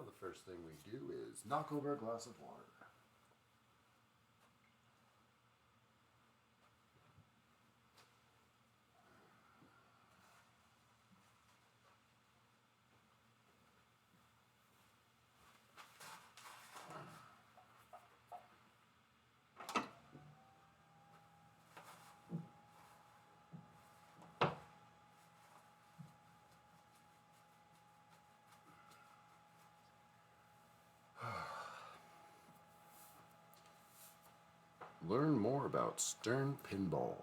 the first thing we do is knock over a glass of water. Learn more about Stern Pinball.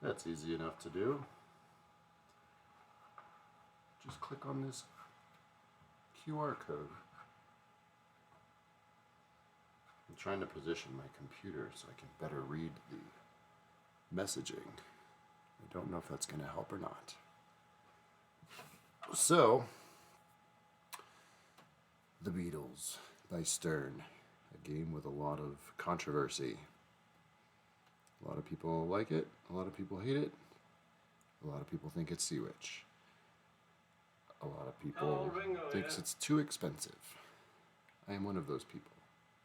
That's easy enough to do. Just click on this QR code. I'm trying to position my computer so I can better read the messaging. I don't know if that's going to help or not. So, The Beatles by Stern. A game with a lot of controversy. A lot of people like it, a lot of people hate it, a lot of people think it's sea witch. A lot of people thinks it's too expensive. I am one of those people,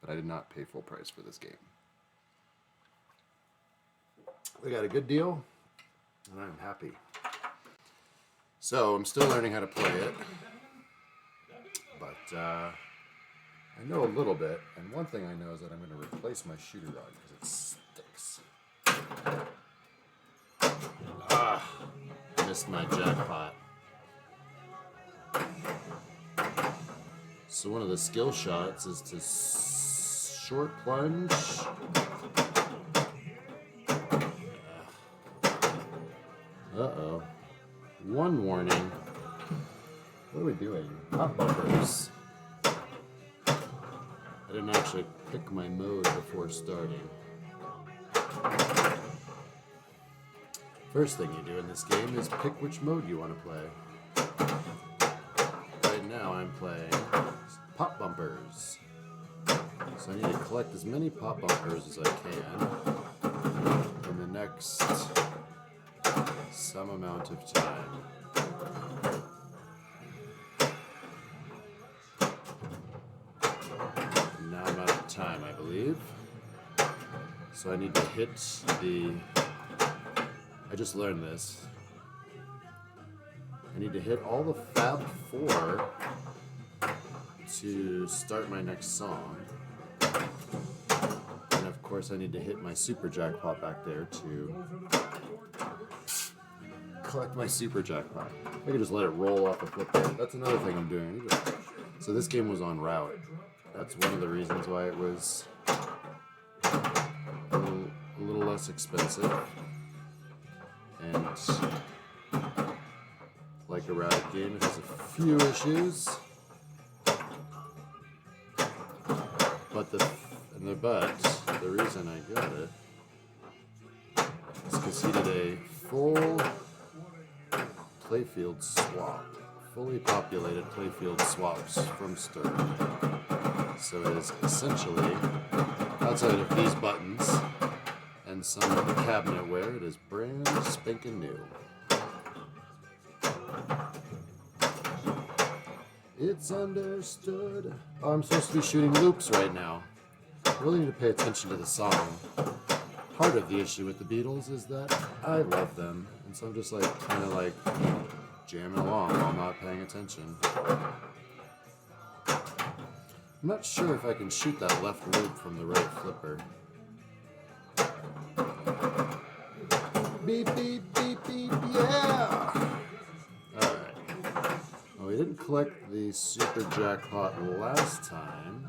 but I did not pay full price for this game. We got a good deal, and I'm happy. So I'm still learning how to play it, but I know a little bit, and one thing I know is that I'm going to replace my shooter rod because it stinks. Missed my jackpot. So one of the skill shots is to short plunge. Uh-oh. One warning. What are we doing? Pop bumpers. I didn't actually pick my mode before starting. First thing you do in this game is pick which mode you want to play. Right now I'm playing pop bumpers. So I need to collect as many pop bumpers as I can in the next some amount of time. Now I'm out of time, I believe. So I need to hit the... I just learned this. I need to hit all the Fab 4 to start my next song. And of course I need to hit my super jackpot back there to collect my super jackpot. I can just let it roll off the flipper. That's another thing I'm doing. So this game was on route. That's one of the reasons why it was a little less expensive. And like a routed game, it has a few issues. But the reason I got it is because he did a full playfield swap, fully populated playfield swaps from Stern. So it is essentially, outside of these buttons and some of the cabinetware, it is brand spanking new. It's understood. Oh, I'm supposed to be shooting loops right now. I really need to pay attention to the song. Part of the issue with the Beatles is that I love them, and so I'm just kind of jamming along while not paying attention. I'm not sure if I can shoot that left loop from the right flipper. Beep, beep, beep, beep, yeah! Alright. Well, we didn't collect the super jackpot last time.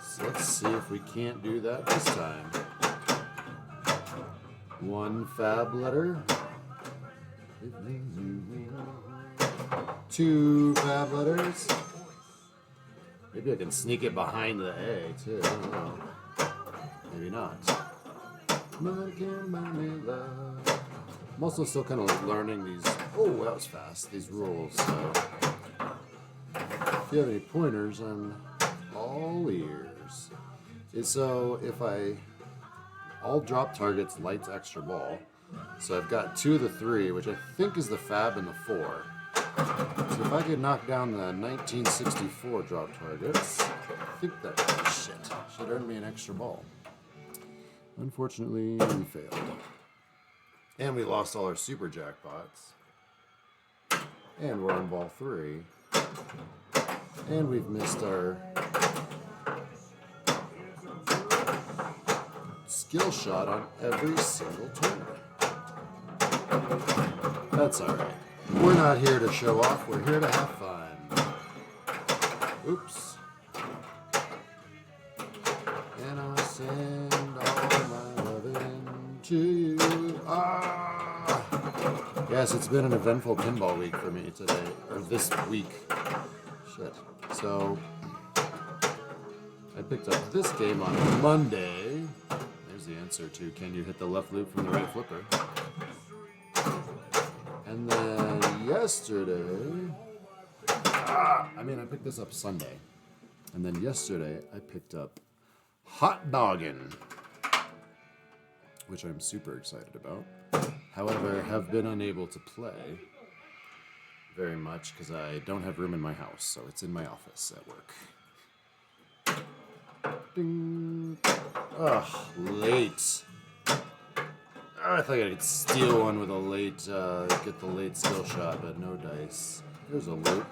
So let's see if we can't do that this time. One Fab letter. Two Fab letters. Maybe I can sneak it behind the A too. I don't know. Maybe not. I'm also still kind of learning these. Oh, that was fast. These rules. So if you have any pointers, I'm all ears. So if all drop targets lights extra ball. So I've got 2 of the 3, which I think is the Fab and the 4. So if I could knock down the 1964 drop targets, I think that should earn me an extra ball. Unfortunately, we failed. And we lost all our super jackpots. And we're on ball 3. And we've missed our skill shot on every single tournament. That's alright. We're not here to show off, we're here to have fun. Oops. And I'll send all my loving to you. Yes, it's been an eventful pinball week for me today, or this week. Shit. So, I picked up this game on Monday. There's the answer to can you hit the left loop from the right flipper. And then yesterday, I picked this up Sunday. And then yesterday, I picked up Hot Doggin', which I'm super excited about. However, have been unable to play very much because I don't have room in my house, so it's in my office at work. Ding. Ugh, late. I thought I could steal one with a late, get the late skill shot, but no dice. There's a loop.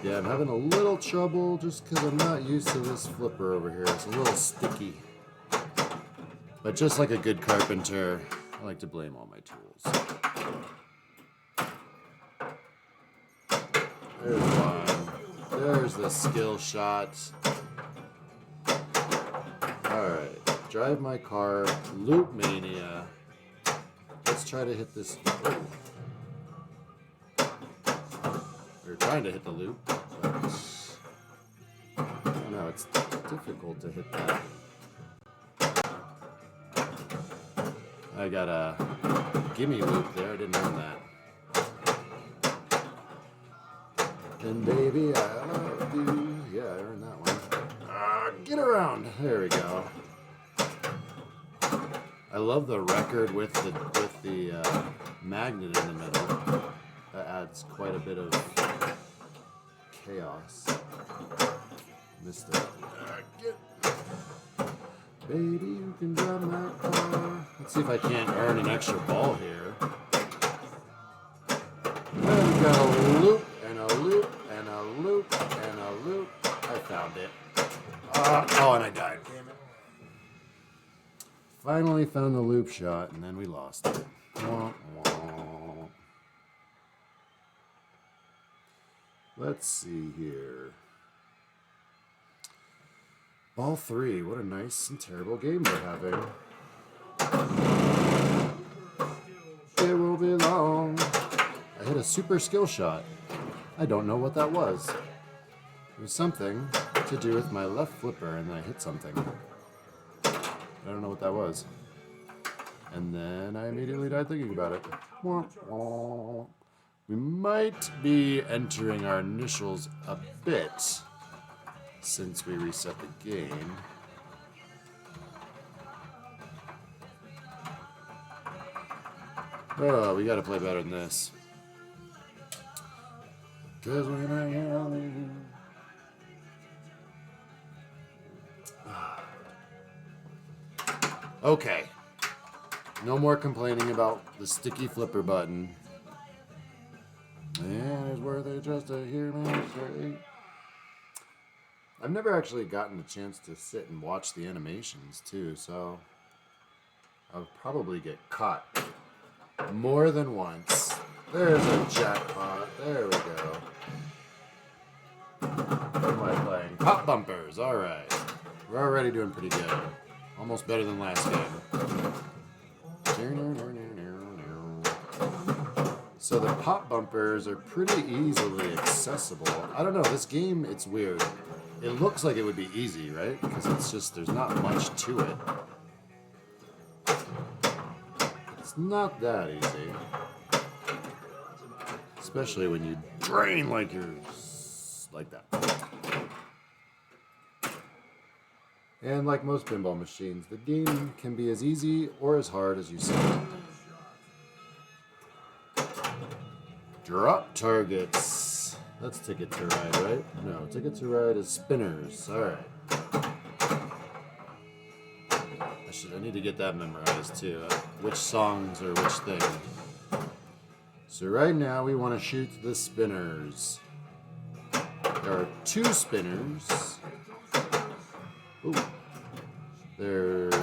Yeah, I'm having a little trouble just because I'm not used to this flipper over here. It's a little sticky. But just like a good carpenter, I like to blame all my tools. There's one. There's the skill shot. Alright. Drive my car. Loop mania. Let's try to hit this. We were trying to hit the loop, but I don't know, it's difficult to hit that. I got a gimme loop there, I didn't earn that. And baby, I love you. Yeah, I earned that one. Get around. There we go. I love the record with the magnet in the middle. That adds quite a bit of chaos. Missed it. Baby, you can drive my car. Let's see if I can't earn an extra ball here. Then we got a loop and a loop and a loop and a loop. I found it. Oh, and I died. Damn it. Finally found the loop shot, and then we lost it. Wah, wah. Let's see here. Ball 3. What a nice and terrible game we're having. It will be long. I hit a super skill shot. I don't know what that was. It was something to do with my left flipper, and I hit something. I don't know what that was. And then I immediately died thinking about it. Wah, wah. We might be entering our initials a bit since we reset the game. Oh, we gotta play better than this. 'Cause when I yell at you. Okay. No more complaining about the sticky flipper button. And it's worth it just to hear me say. I've never actually gotten the chance to sit and watch the animations too, so I'll probably get caught more than once. There's a jackpot. There we go. What am I playing? Pop bumpers. All right. We're already doing pretty good. Almost better than last game. So the pop bumpers are pretty easily accessible. I don't know, this game, it's weird. It looks like it would be easy, right? Because it's just, there's not much to it. It's not that easy. Especially when you drain like you're, like that. And like most pinball machines, the game can be as easy or as hard as you see it. Drop targets. That's Ticket to Ride, right? No, Ticket to Ride is spinners. Alright. I need to get that memorized too. Which songs or which thing. So right now we want to shoot the spinners. There are 2 spinners. Ooh. There's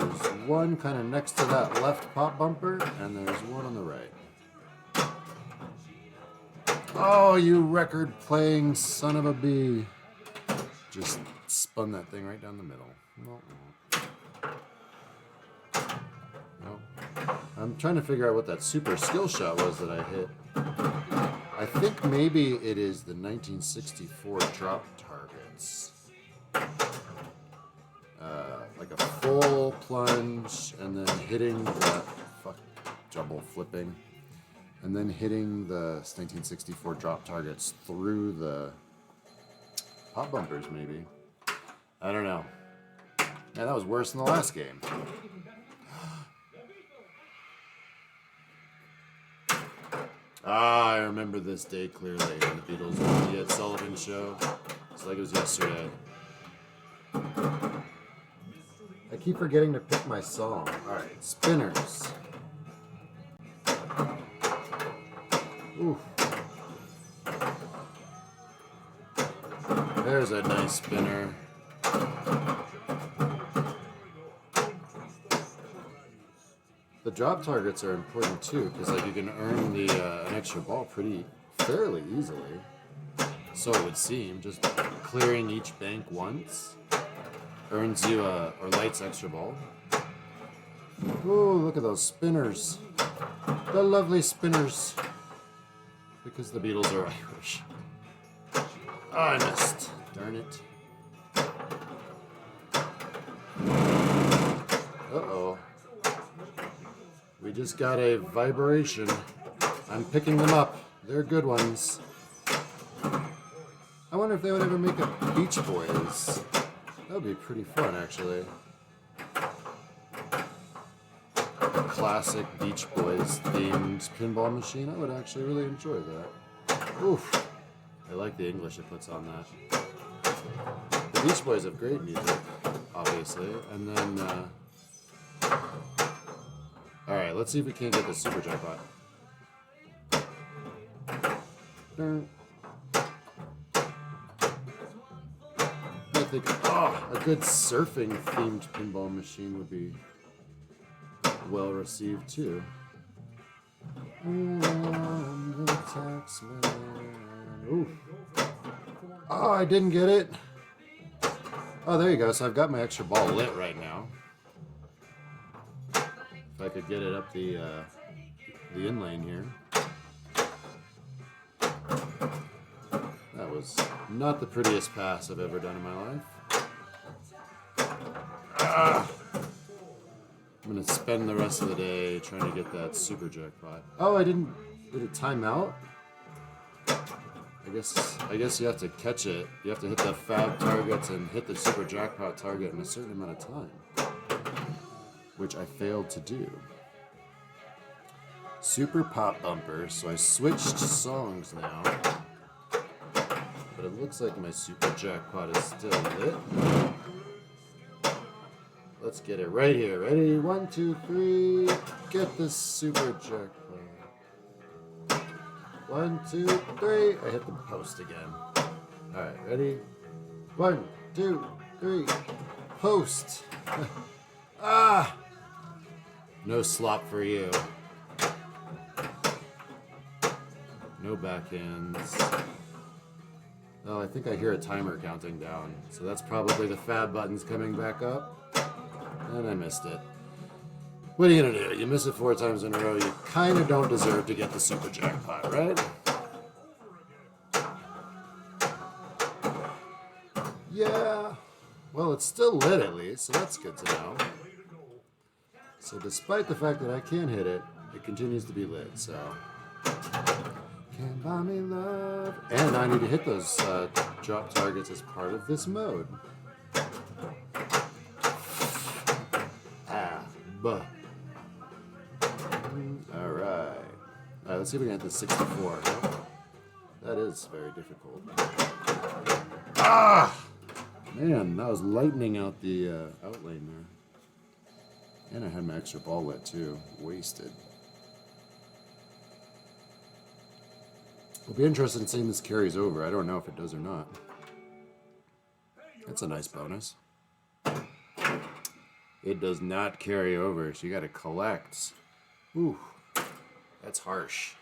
one kind of next to that left pop bumper, and there's one on the right. Oh, you record-playing son of a bee. Just spun that thing right down the middle. Nope. I'm trying to figure out what that super skill shot was that I hit. I think maybe it is the 1964 drop targets. Like a full plunge, and then hitting that... double flipping. And then hitting the 1964 drop targets through the pop bumpers, maybe. I don't know. Man, that was worse than the last game. I remember this day clearly in the Beatles on the Ed Sullivan Show. It's like it was yesterday. I keep forgetting to pick my song. Alright, spinners. Oof. There's a nice spinner. The drop targets are important too, because like you can earn the an extra ball fairly easily. So it would seem. Just clearing each bank once earns you or lights extra ball. Ooh, look at those spinners. The lovely spinners. Because the Beatles are Irish. Oh, I missed. Darn it. Uh-oh. We just got a vibration. I'm picking them up. They're good ones. I wonder if they would ever make a Beach Boys. That would be pretty fun, actually. A classic Beach Boys themed pinball machine. I would actually really enjoy that. Oof. I like the English it puts on that. The Beach Boys have great music, obviously. And then, alright, let's see if we can't get the super jackpot. I think, a good surfing themed pinball machine would be well received too. Ooh. Oh, I didn't get it. Oh, there you go. So I've got my extra ball lit right now. If I could get it up the in lane here. That was not the prettiest pass I've ever done in my life. I'm gonna spend the rest of the day trying to get that super jackpot. Oh, I didn't. Did it time out? I guess you have to catch it. You have to hit the fab targets and hit the super jackpot target in a certain amount of time, which I failed to do. Super pop bumper. So I switched songs now, but it looks like my super jackpot is still lit. Let's get it right here. Ready? 1, 2, 3. Get the super jackpot. 1, 2, 3. I hit the post again. Alright, ready? 1, 2, 3. Post. No slop for you. No backhands. Oh, I think I hear a timer counting down. So that's probably the fab buttons coming back up. And I missed it. What are you gonna do? You miss it 4 times in a row, you kind of don't deserve to get the super jackpot, right? Yeah. Well, it's still lit at least, so that's good to know. So despite the fact that I can't hit it, it continues to be lit, so... Can't buy me love. And I need to hit those drop targets as part of this mode. Alright. Alright, let's see if we can hit the 64. That is very difficult. Ah! Man, that was lightning out the outlane there. And I had my extra ball lit too. Wasted. I'll be interested in seeing this carries over. I don't know if it does or not. That's a nice bonus. It does not carry over, so you gotta collect. Ooh, that's harsh.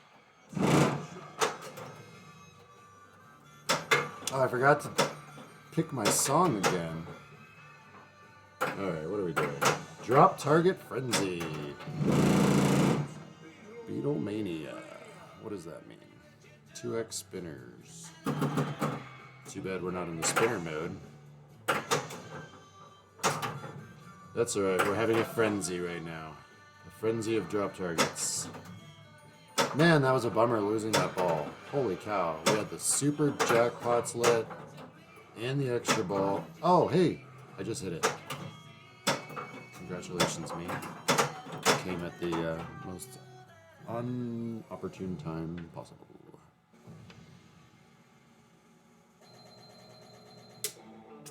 Oh, I forgot to pick my song again. Alright, what are we doing? Drop Target Frenzy. Beatlemania. What does that mean? 2x spinners. Too bad we're not in the spinner mode. That's alright, we're having a frenzy right now. A frenzy of drop targets. Man, that was a bummer losing that ball. Holy cow. We had the super jackpots lit and the extra ball. Oh, hey, I just hit it. Congratulations, me. Came at the most unopportune time possible.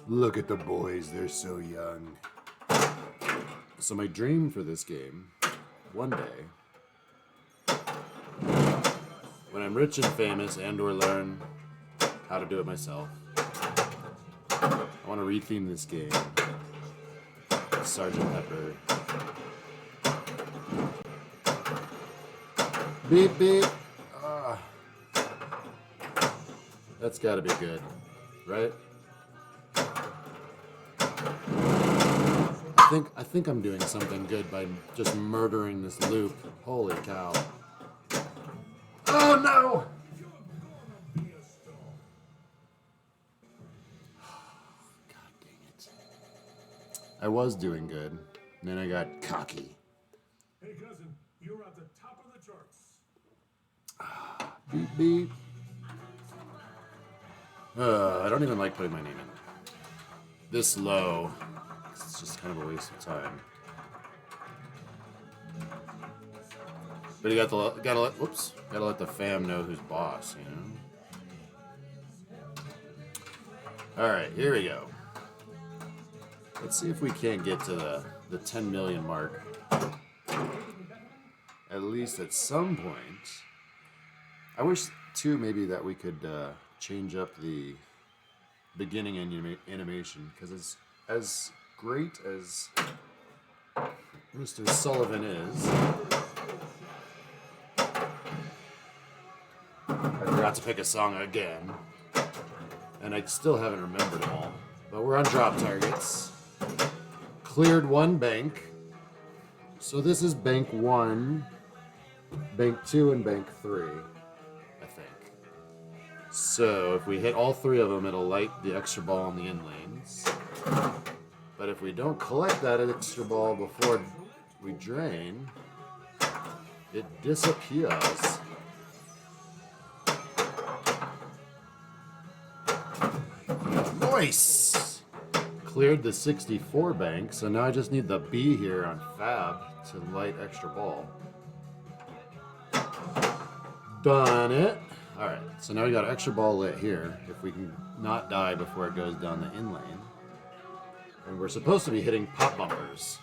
Look at the boys, they're so young. So my dream for this game, one day, when I'm rich and famous and or learn how to do it myself, I want to retheme this game. Sergeant Pepper. Beep beep. That's got to be good, right? I think I'm doing something good by just murdering this loop. Holy cow. Oh no! God dang it. I was doing good, and then I got cocky. Hey cousin, you're at the top of the charts. Beep beep. I don't even like putting my name in this low. It's just kind of a waste of time. But you gotta let the fam know who's boss, you know? Alright, here we go. Let's see if we can't get to the 10 million mark. At least at some point. I wish too maybe that we could change up the beginning animation, because as great as Mr. Sullivan is, I forgot to pick a song again, and I still haven't remembered them all. But we're on drop targets. Cleared one bank. So this is bank 1, bank 2, and bank 3, I think. So if we hit all 3 of them, it'll light the extra ball on the in lanes. But if we don't collect that extra ball before we drain, it disappears. Nice! Cleared the 64 bank, so now I just need the B here on Fab to light extra ball. Done it. Alright, so now we got extra ball lit here, if we can not die before it goes down the in lane. And we're supposed to be hitting pop bumpers.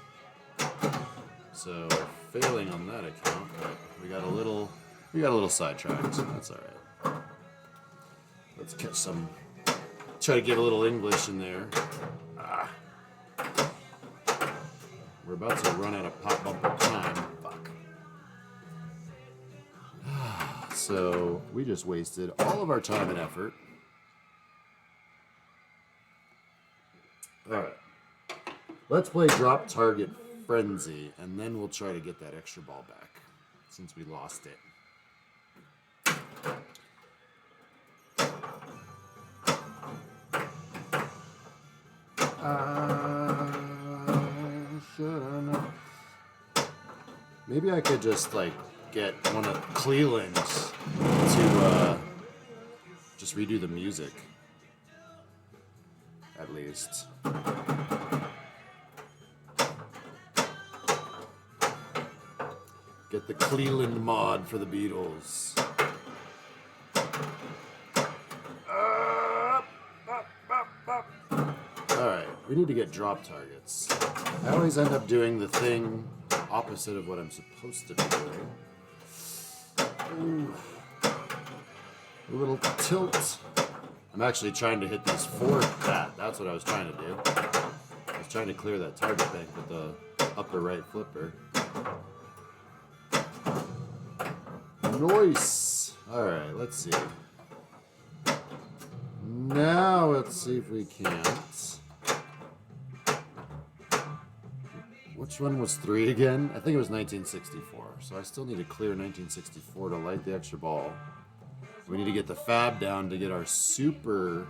So we're failing on that account, but we got a little sidetracked. That's alright. Let's catch some. Try to get a little English in there. We're about to run out of pop bumper time. Fuck. So we just wasted all of our time and effort. Alright. Let's play Drop Target Frenzy, and then we'll try to get that extra ball back, since we lost it. Maybe I could just like get one of Cleveland to just redo the music, at least. Get the Cleveland mod for the Beatles. We need to get drop targets. I always end up doing the thing opposite of what I'm supposed to be doing. Ooh. A little tilt. I'm actually trying to hit these forward that. That's what I was trying to do. I was trying to clear that target bank with the upper right flipper. Nice. Alright, let's see. Now let's see if we can't. Which one was 3 again? I think it was 1964. So I still need to clear 1964 to light the extra ball. We need to get the fab down to get our super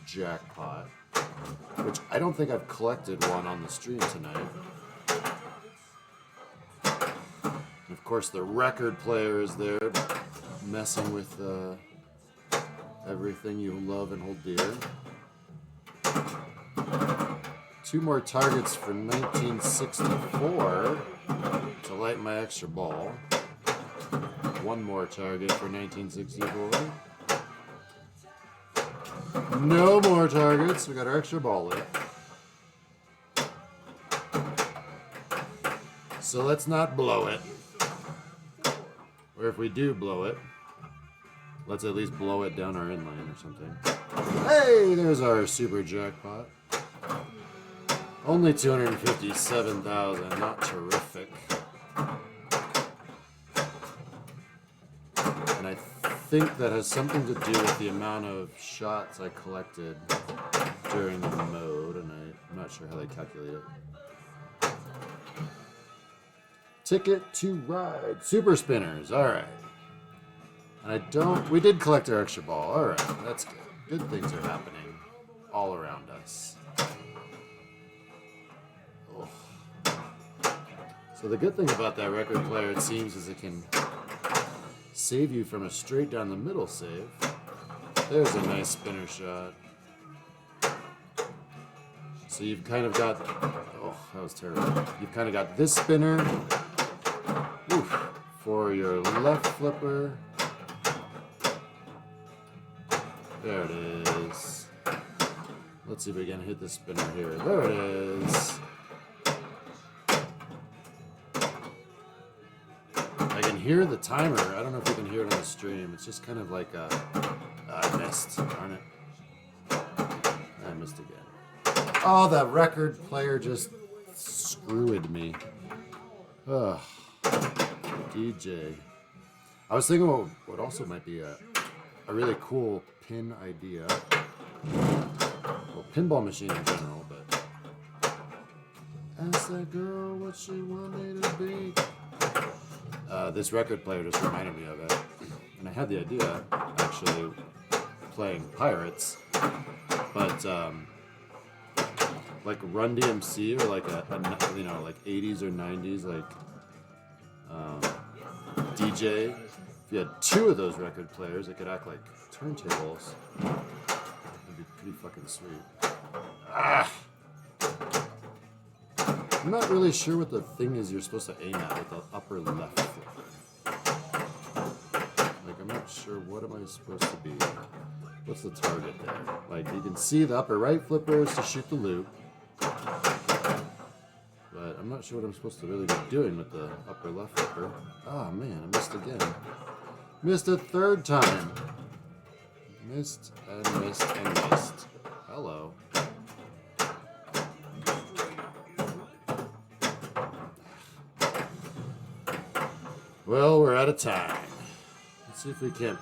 jackpot, which I don't think I've collected one on the stream tonight. And of course, the record player is there, messing with everything you love and hold dear. 2 more targets for 1964 to light my extra ball. 1 more target for 1964. No more targets. We got our extra ball lit. So let's not blow it. Or if we do blow it, let's at least blow it down our inline or something. Hey, there's our super jackpot. Only 257,000, not terrific. And I think that has something to do with the amount of shots I collected during the mode, and I'm not sure how they calculate it. Ticket to ride. Super spinners, alright. And we did collect our extra ball, alright, that's good. Good things are happening all around us. Oh. So the good thing about that record player, it seems, is it can save you from a straight down the middle save. There's a nice spinner shot. So you've kind of got, oh, that was terrible. You've kind of got this spinner, oof, for your left flipper. There it is. Let's see if we can hit the spinner here. There it is. I can hear the timer. I don't know if you can hear it on the stream. It's just kind of like I missed. Darn it. I missed again. Oh, that record player just screwed me. Ugh. DJ. I was thinking what also might be a really cool pin idea. Well, pinball machine in general, but ask that girl what she wanted to be. This record player just reminded me of it, and I had the idea actually playing Pirates, but like Run DMC or like a like 80s or 90s like DJ. If you had 2 of those record players, it could act like turntables. It'd be pretty fucking sweet. Ah! I'm not really sure what the thing is you're supposed to aim at with the upper left flipper. Like, I'm not sure what am I supposed to be. What's the target there? Like, you can see the upper right flipper is to shoot the loop. But I'm not sure what I'm supposed to really be doing with the upper left flipper. Ah, man, I missed again. Missed a 3rd time. Missed and missed and missed. Hello. Well, we're out of time. Let's see if we can't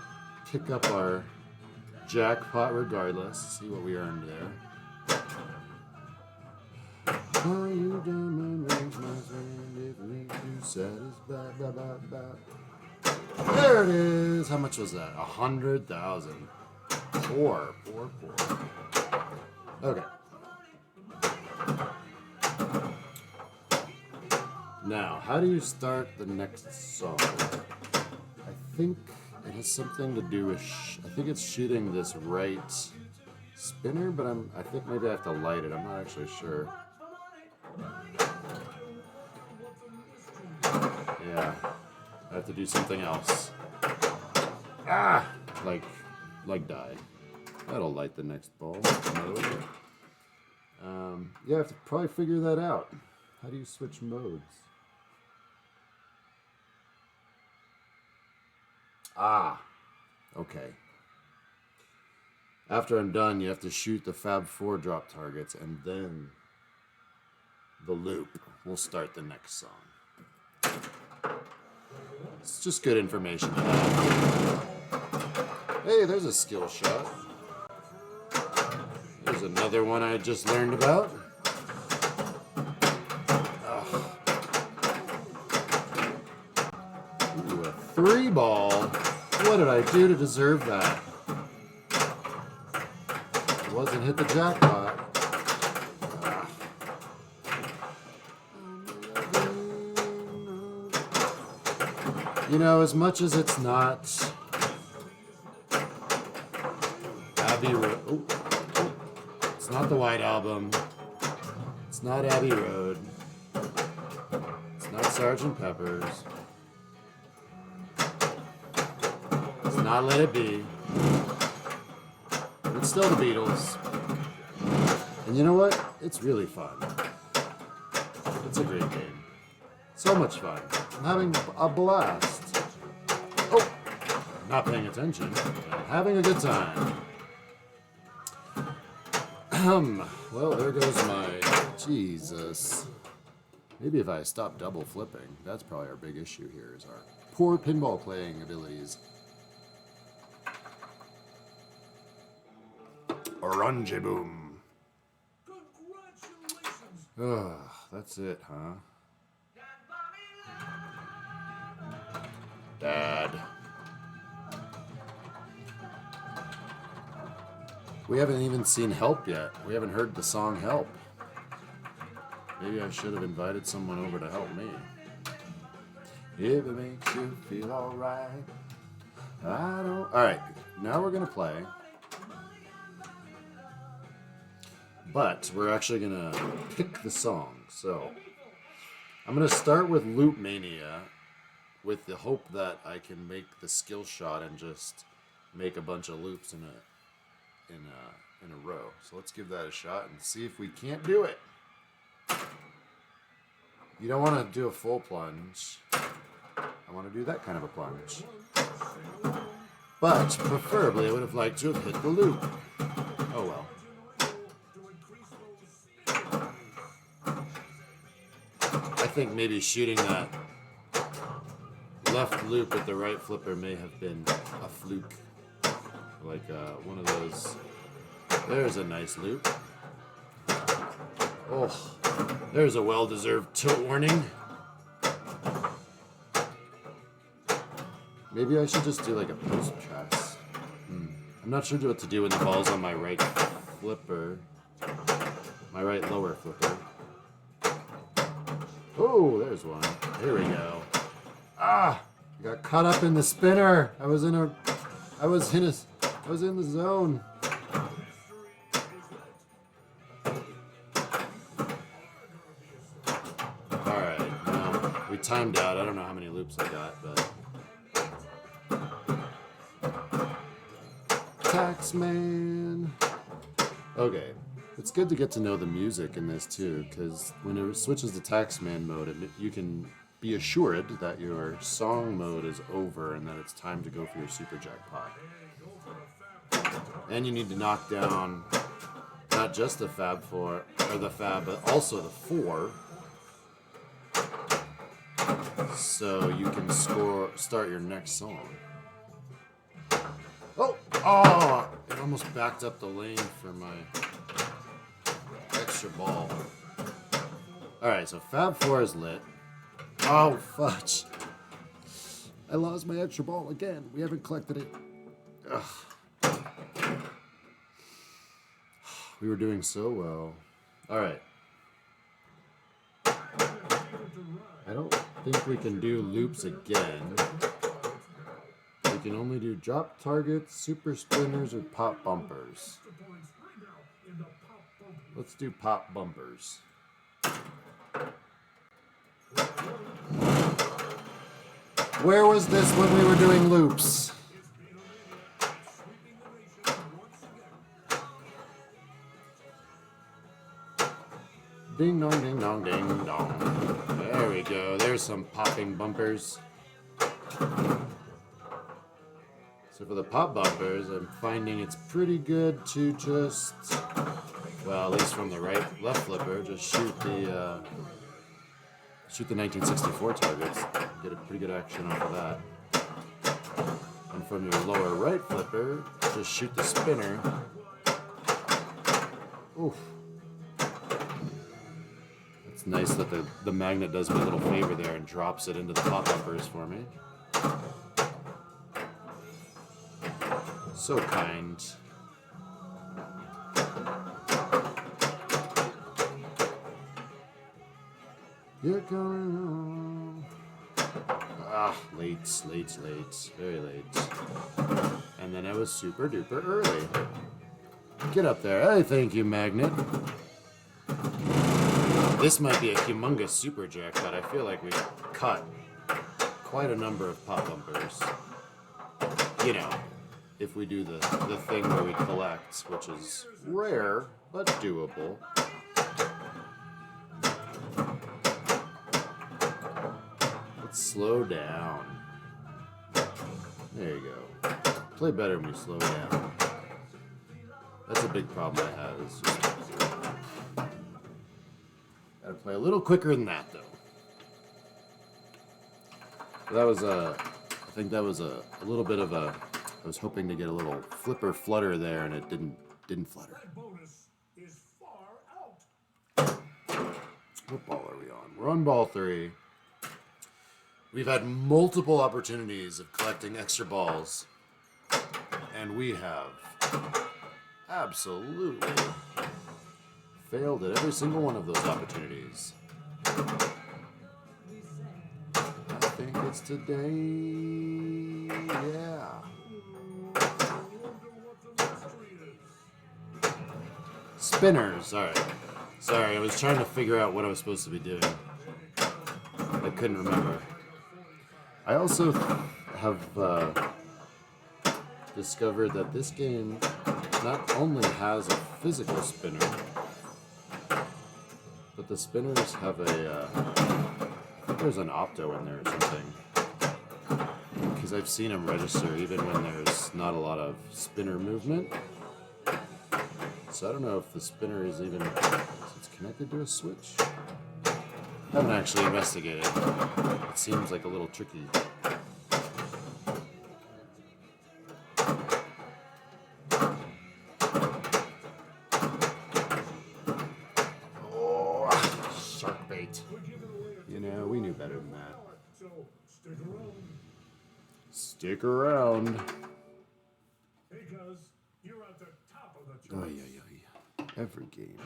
pick up our jackpot regardless. See what we earned there. Are you diamond rings, my friend? If we do satisfied, blah, blah, blah. There it is. How much was that? 100,000. Poor. Okay. Now, how do you start the next song? I think it has something to do with. I think it's shooting this right spinner, but I think maybe I have to light it. I'm not actually sure. Yeah, I have to do something else. Like die. That'll light the next ball. No. Yeah, I have to probably figure that out. How do you switch modes? Ah, okay. After I'm done, you have to shoot the Fab 4 drop targets, and then the loop will start the next song. It's just good information to have. Hey, there's a skill shot. There's another one I just learned about. Ooh, a 3-ball. What did I do to deserve that? It wasn't hit the jackpot. You know, as much as it's not Abbey Road, it's not the White Album, it's not Abbey Road, it's not Sgt. Pepper's, it's not Let It Be, it's still the Beatles. And you know what? It's really fun. It's a great game. So much fun. I'm having a blast. Oh, not paying attention. I'm having a good time. Well, there goes my... Jesus. Maybe if I stop double flipping, that's probably our big issue here, is our poor pinball playing abilities. Orange boom. Congratulations! Ugh, that's it, huh? Dad. We haven't even seen Help yet. We haven't heard the song Help. Maybe I should have invited someone over to help me. If it makes you feel alright. I don't... Alright, now we're going to play. But we're actually going to pick the song. So, I'm going to start with Loop Mania, with the hope that I can make the skill shot and just make a bunch of loops in a row. So let's give that a shot and see if we can't do it. You don't want to do a full plunge. I want to do that kind of a plunge. But preferably I would have liked to have hit the loop. Oh well. I think maybe shooting that left loop with the right flipper may have been a fluke. Like one of those. There's a nice loop. Oh, there's a well-deserved tilt warning. Maybe I should just do like a post pass. I'm not sure what to do when the ball's on my right flipper. My right lower flipper. Oh, there's one. Here we go. Ah! I got caught up in the spinner. I was in the zone. Alright, now we timed out. I don't know how many loops I got, but... Taxman. Okay. It's good to get to know the music in this too, because when it switches to Taxman mode, you can be assured that your song mode is over and that it's time to go for your super jackpot. And you need to knock down not just the Fab 4, or the Fab, but also the 4, so you can start your next song. Oh! It almost backed up the lane for my extra ball. Alright, so Fab 4 is lit. Oh, fudge. I lost my extra ball again. We haven't collected it. Ugh. We were doing so well. Alright. I don't think we can do loops again. We can only do drop targets, super spinners, or pop bumpers. Let's do pop bumpers. Where was this when we were doing loops? Ding dong, ding dong, ding dong. There we go. There's some popping bumpers. So for the pop bumpers, I'm finding it's pretty good to just, well, at least from the left flipper, just shoot the 1964 targets. Get a pretty good action off of that. And from your lower right flipper, just shoot the spinner. Oof. It's nice that the magnet does me a little favor there and drops it into the pop bumpers for me. So kind. You're going on. Ah, late. Very late. And then I was super duper early. Get up there. Hey, thank you, magnet. This might be a humongous super jackpot. I feel like we've cut quite a number of pop bumpers. You know, if we do the thing where we collect, which is rare, but doable. Let's slow down. There you go. Play better when you slow down. That's a big problem I have. Is just gotta play a little quicker than that, though. So that was I think that was a little bit of a. I was hoping to get a little flipper flutter there, and it didn't flutter. That bonus is far out. What ball are we on? We're on ball 3. We've had multiple opportunities of collecting extra balls, and we have absolutely failed at every single one of those opportunities. I think it's today. Yeah. Spinners. All right. Sorry, I was trying to figure out what I was supposed to be doing. I couldn't remember. I also have discovered that this game not only has a physical spinner, but the spinners have a, I think there's an opto in there or something. Because I've seen them register even when there's not a lot of spinner movement. So I don't know if the spinner is even, it's connected to a switch. I haven't actually investigated. It seems like a little tricky. Oh, shark bait. You know, we knew better than that. So stick around. Stick around. Hey, cuz, you're at the top of the Oh, charts. yeah. Every game.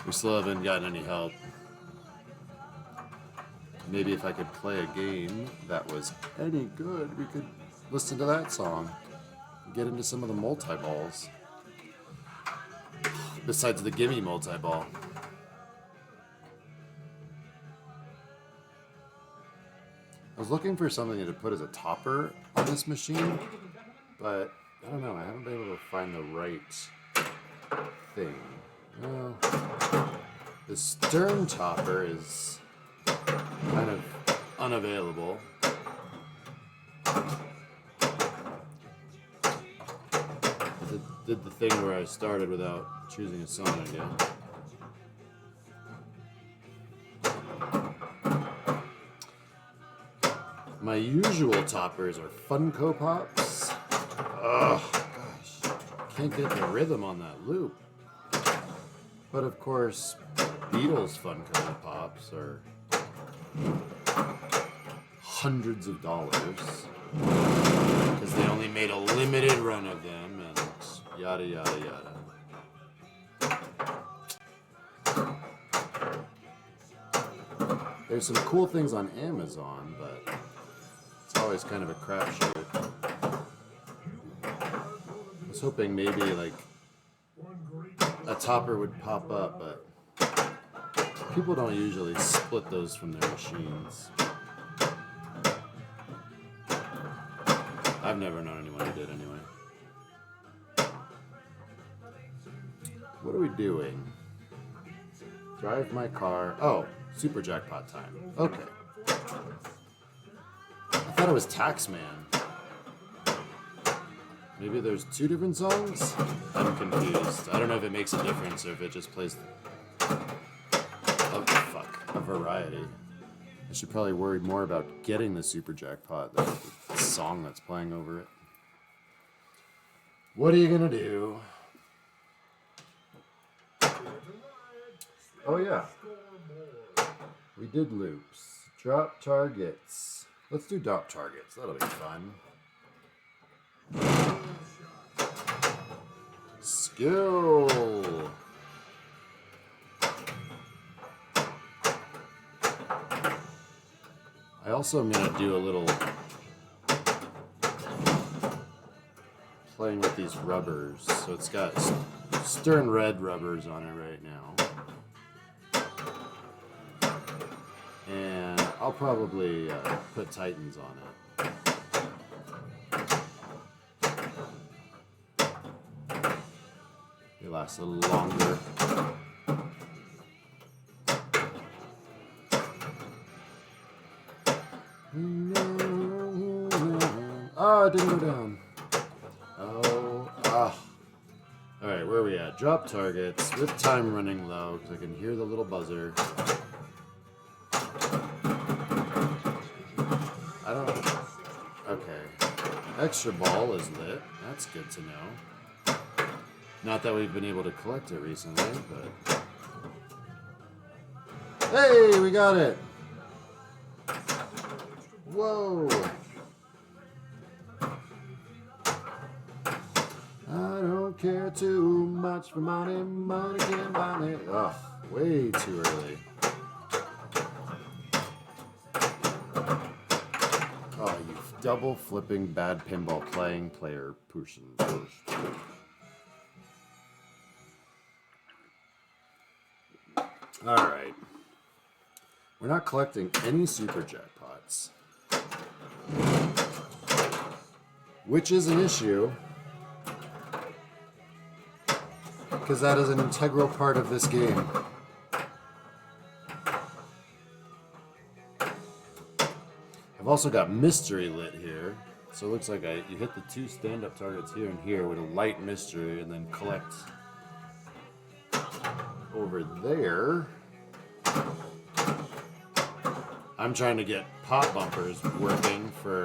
We still haven't gotten any help. Maybe if I could play a game that was any good, we could listen to that song. Get into some of the multi-balls. Besides the gimme multi-ball. I was looking for something to put as a topper on this machine, but I don't know, I haven't been able to find the right thing. Well, the stern topper is kind of unavailable. Did the thing where I started without choosing a song again. My usual toppers are Funko Pops. Ugh, gosh, can't get the rhythm on that loop. But of course, Beatles Funko Pops are hundreds of dollars because they only made a limited run of them and yada yada yada. There's some cool things on Amazon, but it's always kind of a crapshoot. I was hoping maybe like a topper would pop up, but people don't usually split those from their machines. I've never known anyone who did anyway. What are we doing? Drive my car. Oh, super jackpot time. Okay. I thought it was Taxman. Maybe there's two different songs? I'm confused. I don't know if it makes a difference or if it just plays a variety. I should probably worry more about getting the super jackpot than the song that's playing over it. What are you gonna do? Oh yeah. We did loops. Drop targets. Let's do drop targets. That'll be fun. Skill. I also am going to do a little playing with these rubbers. So it's got stern red rubbers on it right now. And I'll probably put Titans on it. They last a little longer. Oh, it didn't go down. Oh, ah. Alright, where are we at? Drop targets with time running low because I can hear the little buzzer. I don't know. Okay. Extra ball is lit. That's good to know. Not that we've been able to collect it recently, but... Hey, we got it! Whoa! I don't care too much for money, money can't buy me. Ugh, way too early. Oh, you double flipping bad pinball playing player person. Alright. We're not collecting any super jackpots. Which is an issue. Because that is an integral part of this game. I've also got mystery lit here. So it looks like you hit the two stand-up targets here and here with a light mystery and then collect over there. I'm trying to get pop bumpers working for,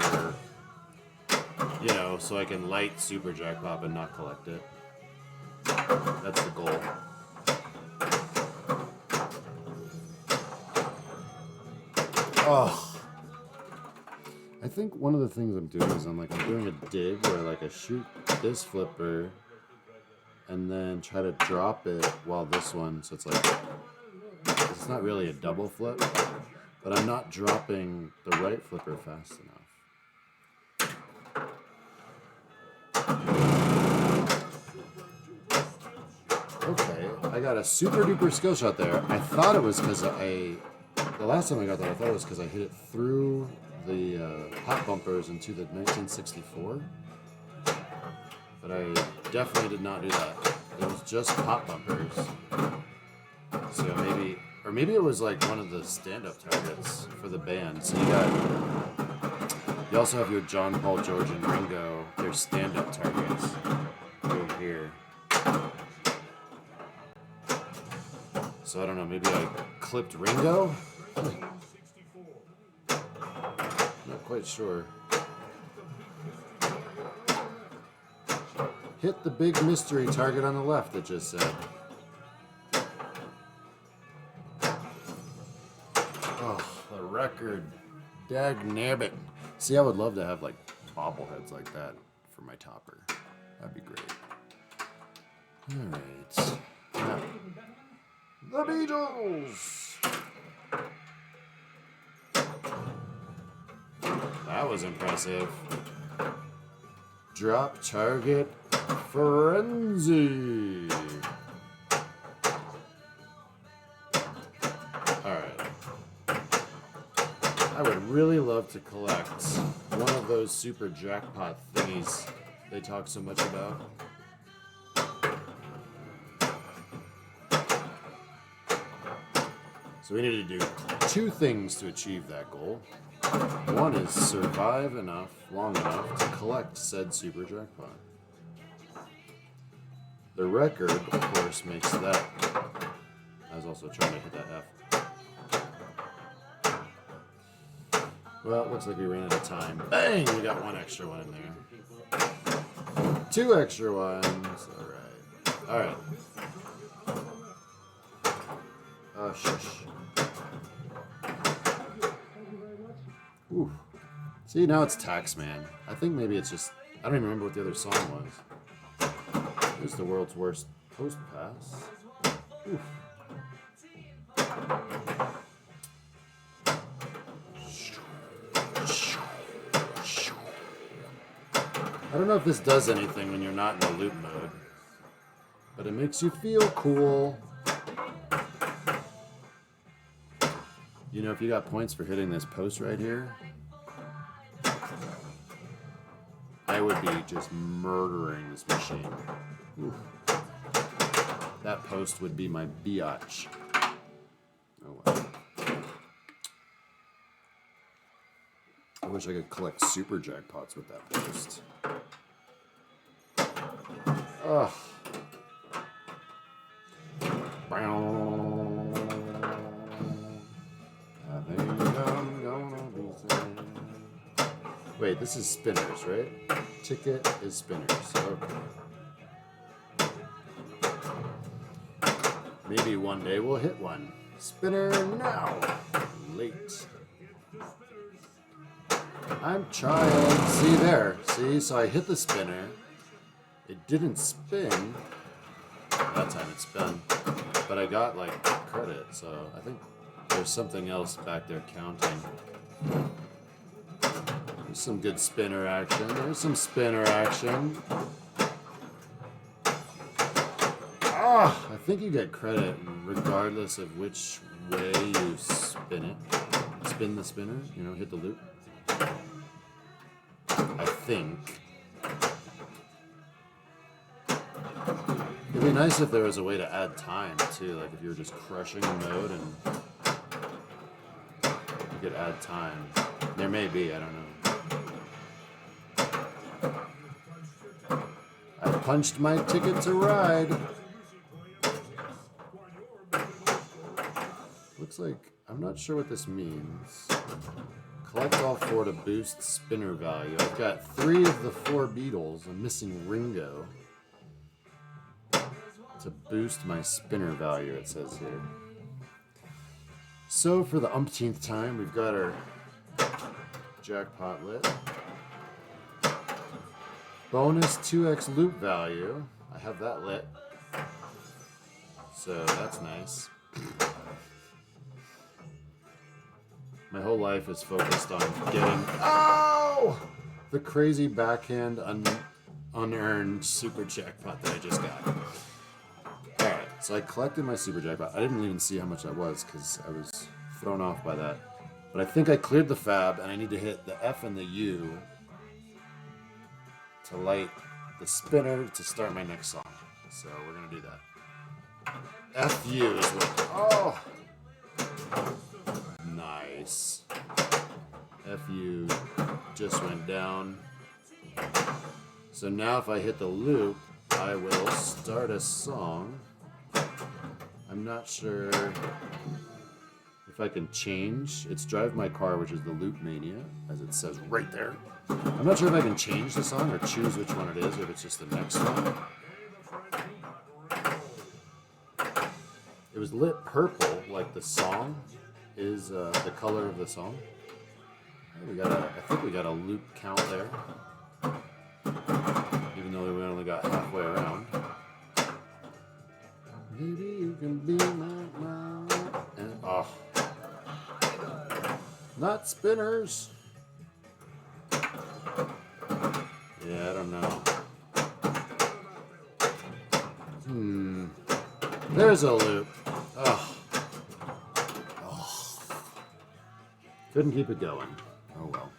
you know, so I can light super jackpot and not collect it. That's the goal. Oh. I think one of the things I'm doing is I'm doing a dig where like I shoot this flipper and then try to drop it while this one, so it's like, it's not really a double flip, but I'm not dropping the right flipper fast enough. Okay, I got a super duper skill shot there. I thought it was because the last time I got that, I thought it was because I hit it through the hot bumpers into the 1964. But I definitely did not do that. It was just pop bumpers. So maybe it was like one of the stand-up targets for the band. So you also have your John, Paul, George, and Ringo, their stand-up targets over here. So I don't know, maybe I clipped Ringo? Not quite sure. Hit the big mystery target on the left, it just said. Oh, the record. Dag nabbit. See, I would love to have like bobbleheads like that for my topper. That'd be great. Alright. Now, the Beatles! That was impressive. Drop target frenzy. Alright. I would really love to collect one of those super jackpot thingies they talk so much about. So we need to do 2 things to achieve that goal. One is survive long enough to collect said super jackpot. The record, of course, makes that. I was also trying to hit that F. Well, it looks like we ran out of time. Bang! We got 1 extra one in there. 2 extra ones. Alright. Alright. Oh, shush. Ooh. See, now it's Taxman. I think maybe it's just... I don't even remember what the other song was. This is the world's worst post pass. Oof. I don't know if this does anything when you're not in the loop mode, but it makes you feel cool. You know, if you got points for hitting this post right here, I would be just murdering this machine. Oof. That post would be my biatch. Oh well. I wish I could collect super jackpots with that post. Ugh. I think I'm gonna be sad. Wait, this is spinners, right? Ticket is spinners. Okay. Maybe one day we'll hit one. Spinner now. Late. I'm trying. See there. See, so I hit the spinner. It didn't spin. That time it spun. But I got like credit, so I think there's something else back there counting. There's some good spinner action. There's some spinner action. Ah, I think you get credit regardless of which way you spin it. Spin the spinner, you know, hit the loop. I think. It'd be nice if there was a way to add time too, like if you were just crushing a mode and you could add time. There may be, I don't know. I punched my ticket to ride. Looks like, I'm not sure what this means. Collect all 4 to boost spinner value. I've got 3 of the 4 Beatles. I'm missing Ringo. To boost my spinner value, it says here. So for the umpteenth time, we've got our jackpot lit. Bonus 2x loop value. I have that lit. So that's nice. My whole life is focused on getting the crazy backhand unearned super jackpot that I just got. Alright, so I collected my super jackpot. I didn't even see how much that was because I was thrown off by that. But I think I cleared the fab and I need to hit the F and the U to light the spinner to start my next song. So we're going to do that. FU is what... Oh! Nice. FU just went down. So now if I hit the loop, I will start a song. I'm not sure if I can change. It's Drive My Car, which is the Loop Mania, as it says right there. I'm not sure if I can change the song or choose which one it is, or if it's just the next one. It was lit purple, like the song is the color of the song. I think we got a loop count there. Even though we only got halfway around. Maybe you can be my and not spinners. Yeah, I don't know. There's a loop. Couldn't keep it going. Oh well.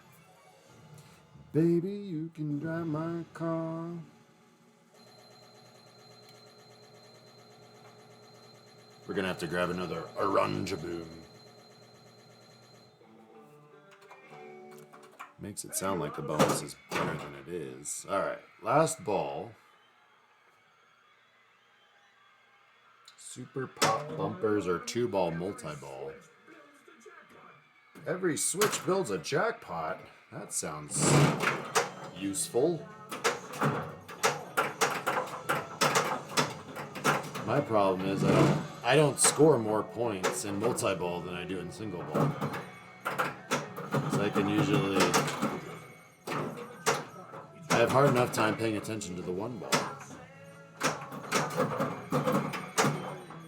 Baby, you can drive my car. We're gonna have to grab another orange boom. Makes it sound like the bonus is better than it is. Alright, last ball. Super pop bumpers or 2-ball multi-ball. Every switch builds a jackpot. That sounds useful. My problem is I don't score more points in multi-ball than I do in single ball. So I can usually... I have hard enough time paying attention to the 1 ball.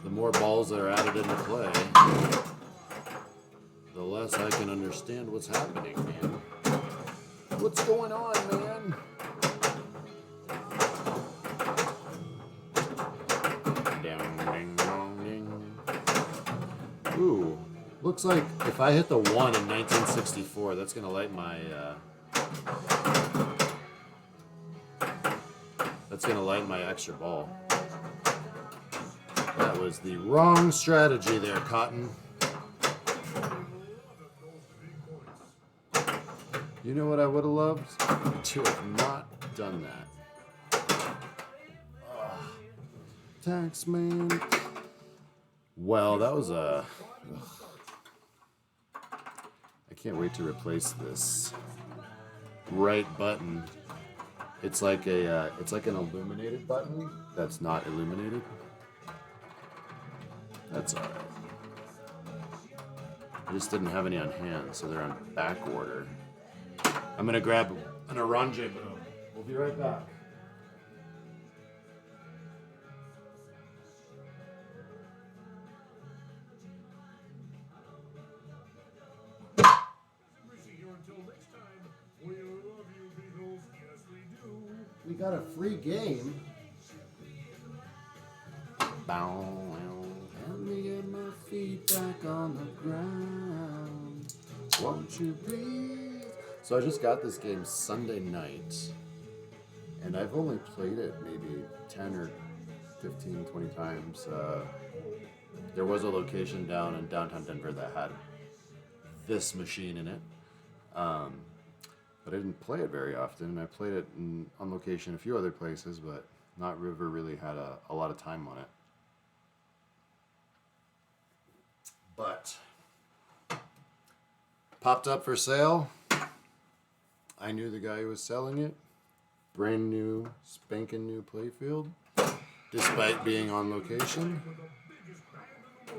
The more balls that are added into play, the less I can understand what's happening, man. What's going on, man? Ding, ding, dong, ding. Ooh, looks like if I hit the 1 in 1964, that's gonna light my extra ball. That was the wrong strategy there, Cotton. You know what I would have loved? To have not done that. Ugh. Tax man. Well, that was a... I can't wait to replace this right button. It's like a it's like an illuminated button that's not illuminated. That's alright. I just didn't have any on hand, so they're on back order. I'm gonna grab an orange boom. We'll be right back. We got a free game. Bow. Let me get my feet back on the ground. Won't you please? So I just got this game Sunday night, and I've only played it maybe 10 or 15, 20 times. There was a location down in downtown Denver that had this machine in it, but I didn't play it very often. I played it on location a few other places, but not River really had a lot of time on it. But popped up for sale. I knew the guy who was selling it. Brand new, spanking new playfield, despite being on location.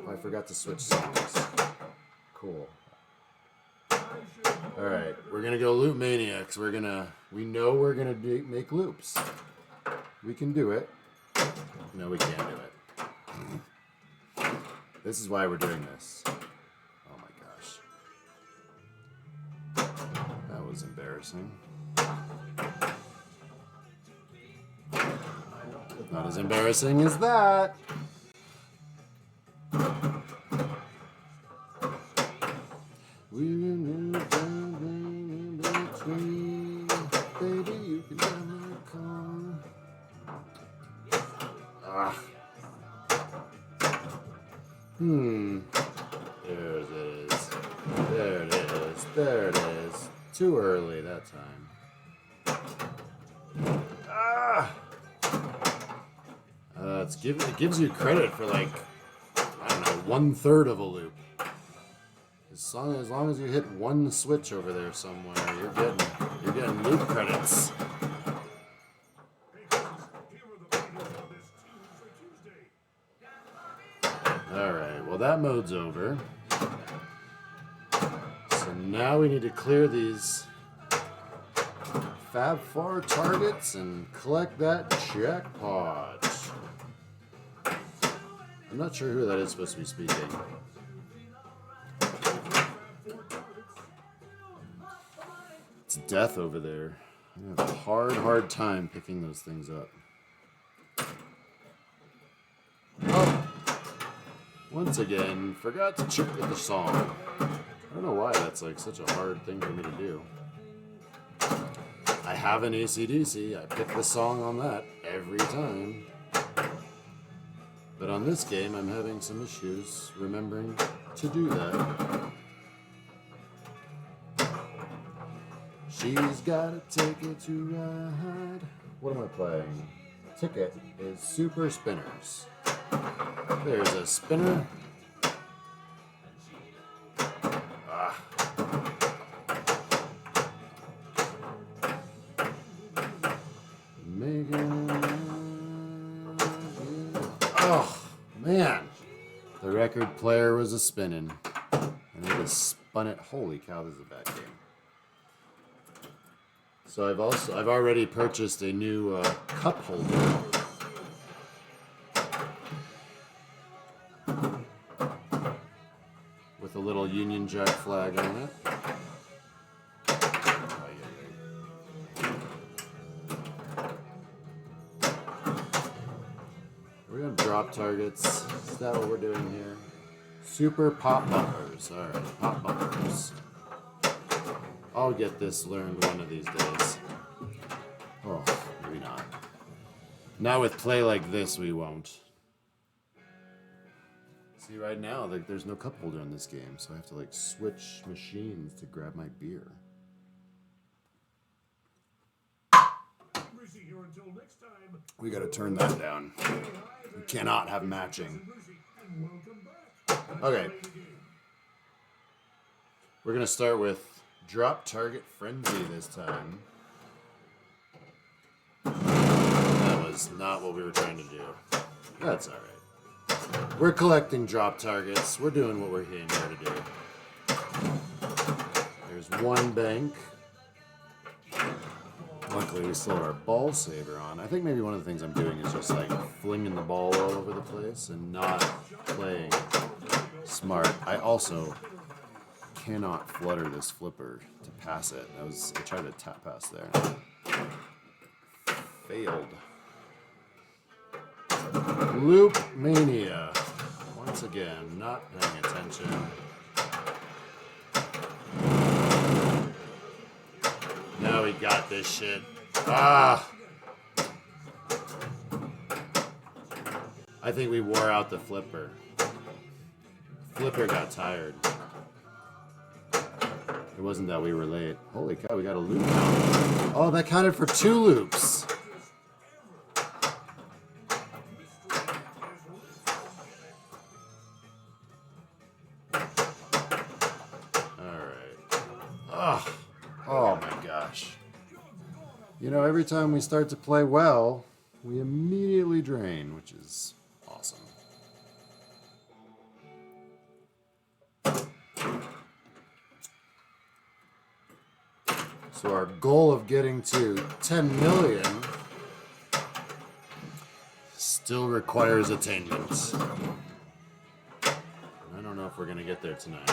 Oh, I forgot to switch songs. Cool. All right, we're gonna go Loop Maniacs. We know we're gonna make loops. We can do it. No, we can't do it. This is why we're doing this. Oh my gosh. That was embarrassing. Not as embarrassing as that. We're in between. Baby, you can drive my car. There it is. There it is. There it is. Too early that time. It gives you credit for like, I don't know, 1/3 of a loop. As long as you hit one switch over there somewhere, you're getting loop credits. Alright, well that mode's over. So now we need to clear these Fab Far targets and collect that jackpot. I'm not sure who that is supposed to be speaking. It's Death over there. I have a hard time picking those things up. Oh! Once again, forgot to check with the song. I don't know why that's like such a hard thing for me to do. I have an AC/DC. I pick the song on that every time. But on this game, I'm having some issues remembering to do that. She's gotta take it to ride. What am I playing? Ticket is Super Spinners. There's a spinner. Oh, man. The record player was a spinning. And it just spun it. Holy cow, this is a bad game. So I've already purchased a new cup holder. With a little Union Jack flag on it. We're gonna drop targets. Is that what we're doing here? Super pop bumpers. Alright, pop bumpers. I'll get this learned one of these days. Oh, maybe not. Now with play like this, we won't. See, right now, like, there's no cup holder in this game, so I have to like switch machines to grab my beer. We gotta turn that down. We cannot have matching. Okay. We're gonna start with Drop Target Frenzy this time. That was not what we were trying to do. That's alright. We're collecting drop targets. We're doing what we're here to do. There's one bank. Luckily, we still have our ball saver on. I think maybe one of the things I'm doing is just like flinging the ball all over the place and not playing smart. I also cannot flutter this flipper to pass it. I tried to tap pass there. Failed. Loop Mania. Once again, not paying attention. Now we got this shit. Ah! I think we wore out the flipper. Flipper got tired. It wasn't that we were late. Holy cow, we got a loop count. Oh, that counted for 2 loops. Oh my gosh. You know, every time we start to play well, we immediately drain, which is awesome. So our goal of getting to 10 million still requires attainment. I don't know if we're going to get there tonight.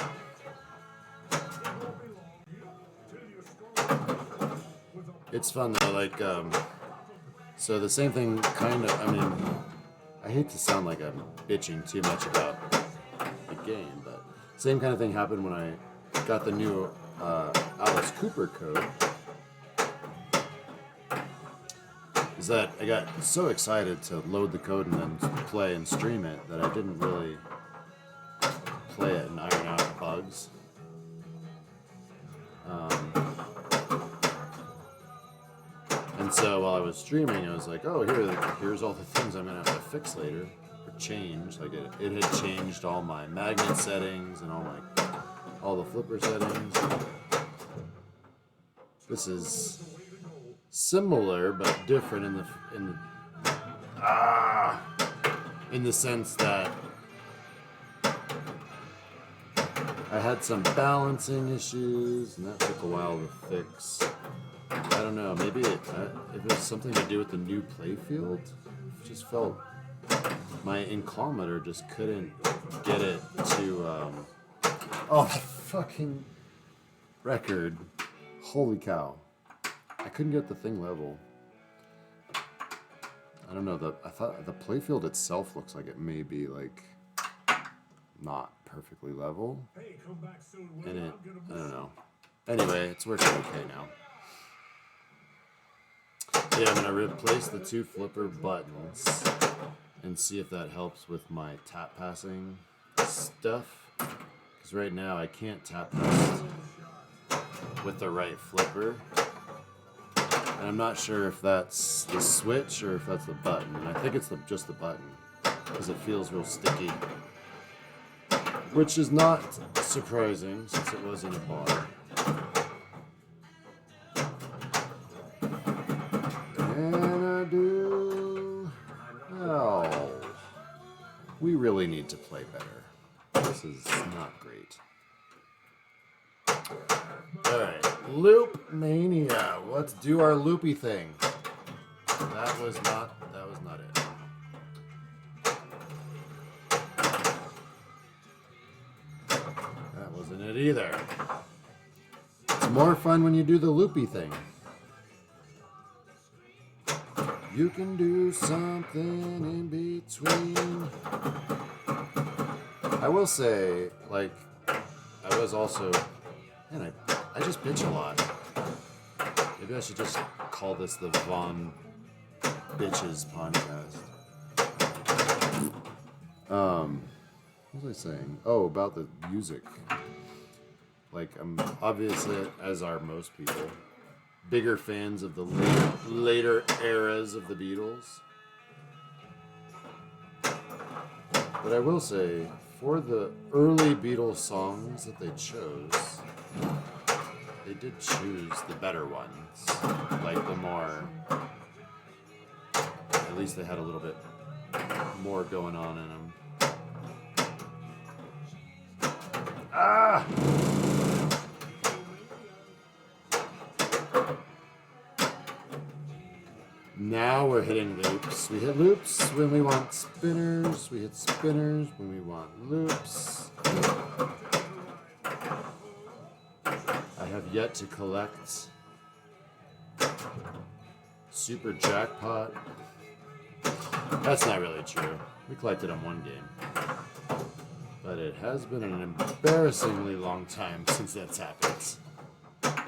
It's fun though, like, so the same thing kind of, I mean, I hate to sound like I'm bitching too much about the game, but same kind of thing happened when I got the new Alice Cooper code. Is that I got so excited to load the code and then play and stream it that I didn't really play it and iron out bugs. And so while I was streaming, I was like, oh, here's all the things I'm going to have to fix later. Or change. Like, it had changed all my magnet settings and all the flipper settings. This is similar but different in the sense that I had some balancing issues, and that took a while to fix. I don't know, maybe it was something to do with the new playfield. It just felt my inclinometer just couldn't get it to, oh, the fucking record. Holy cow. I couldn't get the thing level. I don't know, I thought the playfield itself looks like it may be, like, not perfectly level. Hey, come back soon. And I don't know. Anyway, it's working okay now. Yeah, I'm going to replace the 2 flipper buttons. and see if that helps with my tap passing stuff. Because right now I can't tap pass with the right flipper. And I'm not sure if that's the switch or if that's the button. And I think it's just the button because it feels real sticky. Which is not surprising since it was in a bar. And I do... Oh. We really need to play better. This is not great. Alright, Loop Mania. Let's do our loopy thing. That was not it. That wasn't it either. It's more fun when you do the loopy thing. You can do something in between. I will say, like, I was also... Man, I just bitch a lot. Maybe I should just call this the Von Bitches podcast. What was I saying? Oh, about the music. Like, I'm obviously, as are most people, bigger fans of the later eras of the Beatles. But I will say, for the early Beatles songs that they chose, they did choose the better ones. Like the more, at least they had a little bit more going on in them. Ah! Now we're hitting loops. We hit loops when we want spinners. We hit spinners when we want loops. I have yet to collect Super Jackpot. That's not really true. We collected on one game. But it has been an embarrassingly long time since that's happened. I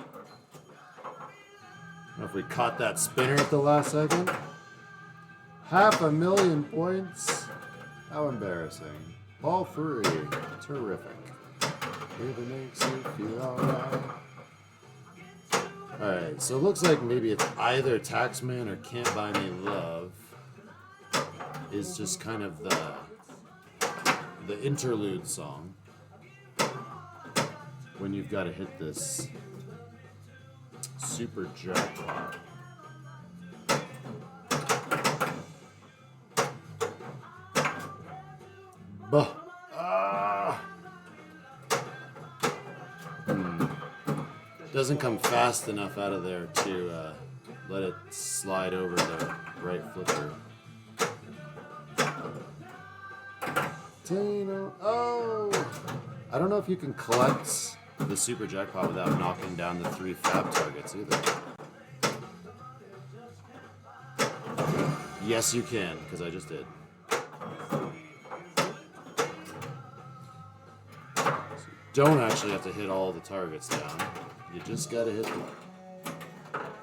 don't know if we caught that spinner at the last second. 500,000 points. How embarrassing. All three. Terrific. If it makes you feel alright. Alright, so it looks like maybe it's either Taxman or Can't Buy Me Love is just kind of the interlude song when you've got to hit this super jackpot. Bah. Doesn't come fast enough out of there to let it slide over the right flipper. Oh! I don't know if you can collect the super jackpot without knocking down the 3 fab targets either. Yes, you can, because I just did. So you don't actually have to hit all the targets down. You just gotta hit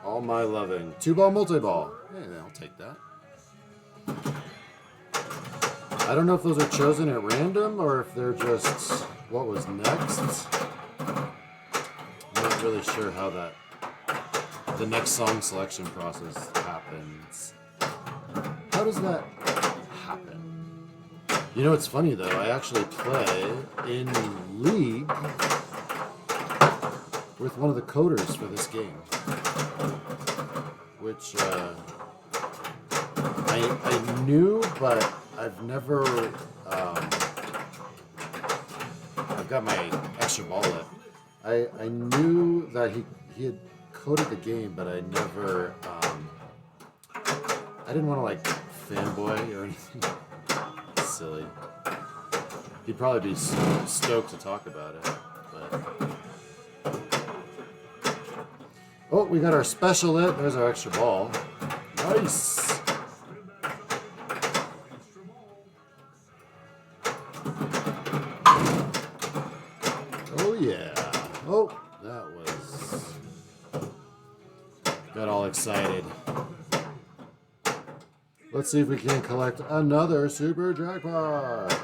all my loving 2-ball multi-ball. Hey, I'll take that. I don't know if those are chosen at random or if they're just what was next. I'm not really sure how the next song selection process happens. How does that happen? You know, it's funny though. I actually play in League with one of the coders for this game, which I knew, but I've never, I've got my extra wallet. I knew that he had coded the game, but I never, I didn't want to like fanboy or anything silly. He'd probably be stoked to talk about it, but. Oh, we got our special lit. There's our extra ball. Nice. Oh, yeah. Oh, that was... Got all excited. Let's see if we can collect another super jackpot.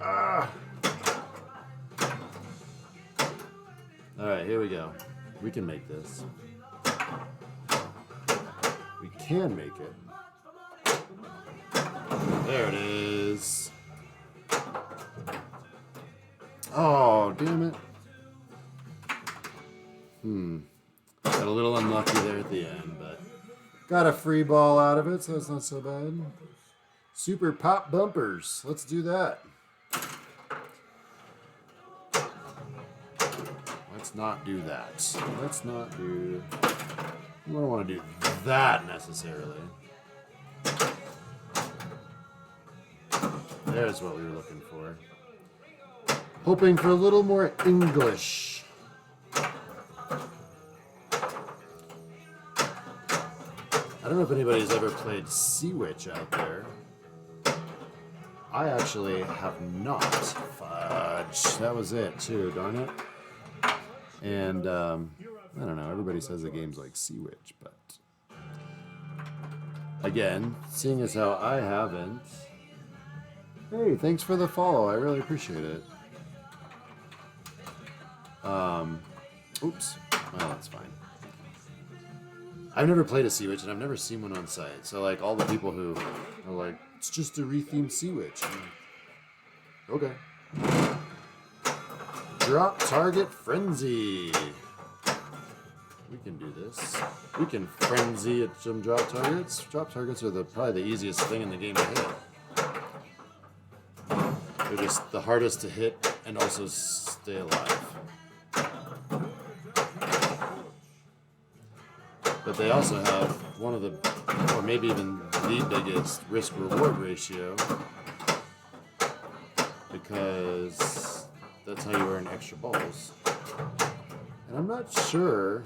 Ah. All right, here we go. We can make this. We can make it. There it is. Oh, damn it. Got a little unlucky there at the end, but got a free ball out of it, so that's not so bad. Super pop bumpers. Let's do that. Let's not do that. Let's not do... We don't want to do that necessarily. There's what we were looking for. Hoping for a little more English. I don't know if anybody's ever played Sea Witch out there. I actually have not. Fudge. That was it too, darn it. And I don't know, everybody says the game's like Sea Witch, but again, seeing as how I haven't. Hey, thanks for the follow. I really appreciate it. Oops. Well, that's fine. I've never played a Sea Witch, and I've never seen one on site. So, like, all the people who are like, it's just a rethemed Sea Witch. Okay. Drop Target Frenzy. We can do this. We can frenzy at some drop targets. Drop targets are probably the easiest thing in the game to hit. They're just the hardest to hit and also stay alive. But they also have one of the, or maybe even the biggest risk-reward ratio, because that's how you earn extra balls. And I'm not sure,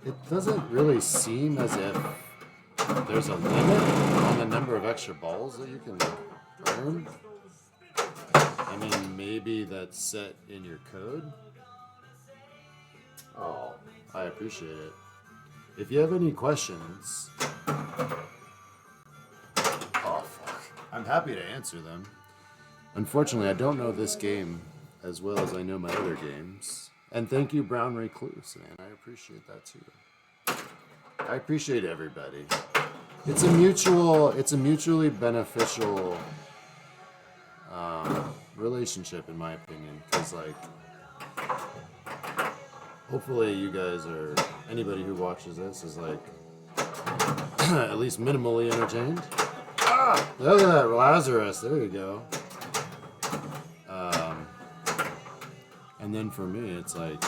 it doesn't really seem as if there's a limit on the number of extra balls that you can earn. I mean, maybe that's set in your code. Oh, I appreciate it. If you have any questions, oh fuck, I'm happy to answer them. Unfortunately, I don't know this game as well as I know my other games. And thank you, Brown Recluse, man. I appreciate that too. I appreciate everybody. It's a mutually beneficial relationship, in my opinion. Because, like, hopefully you guys are, anybody who watches this is, like, at least minimally entertained. Ah! Look at that, Lazarus. There you go. And then for me, it's like,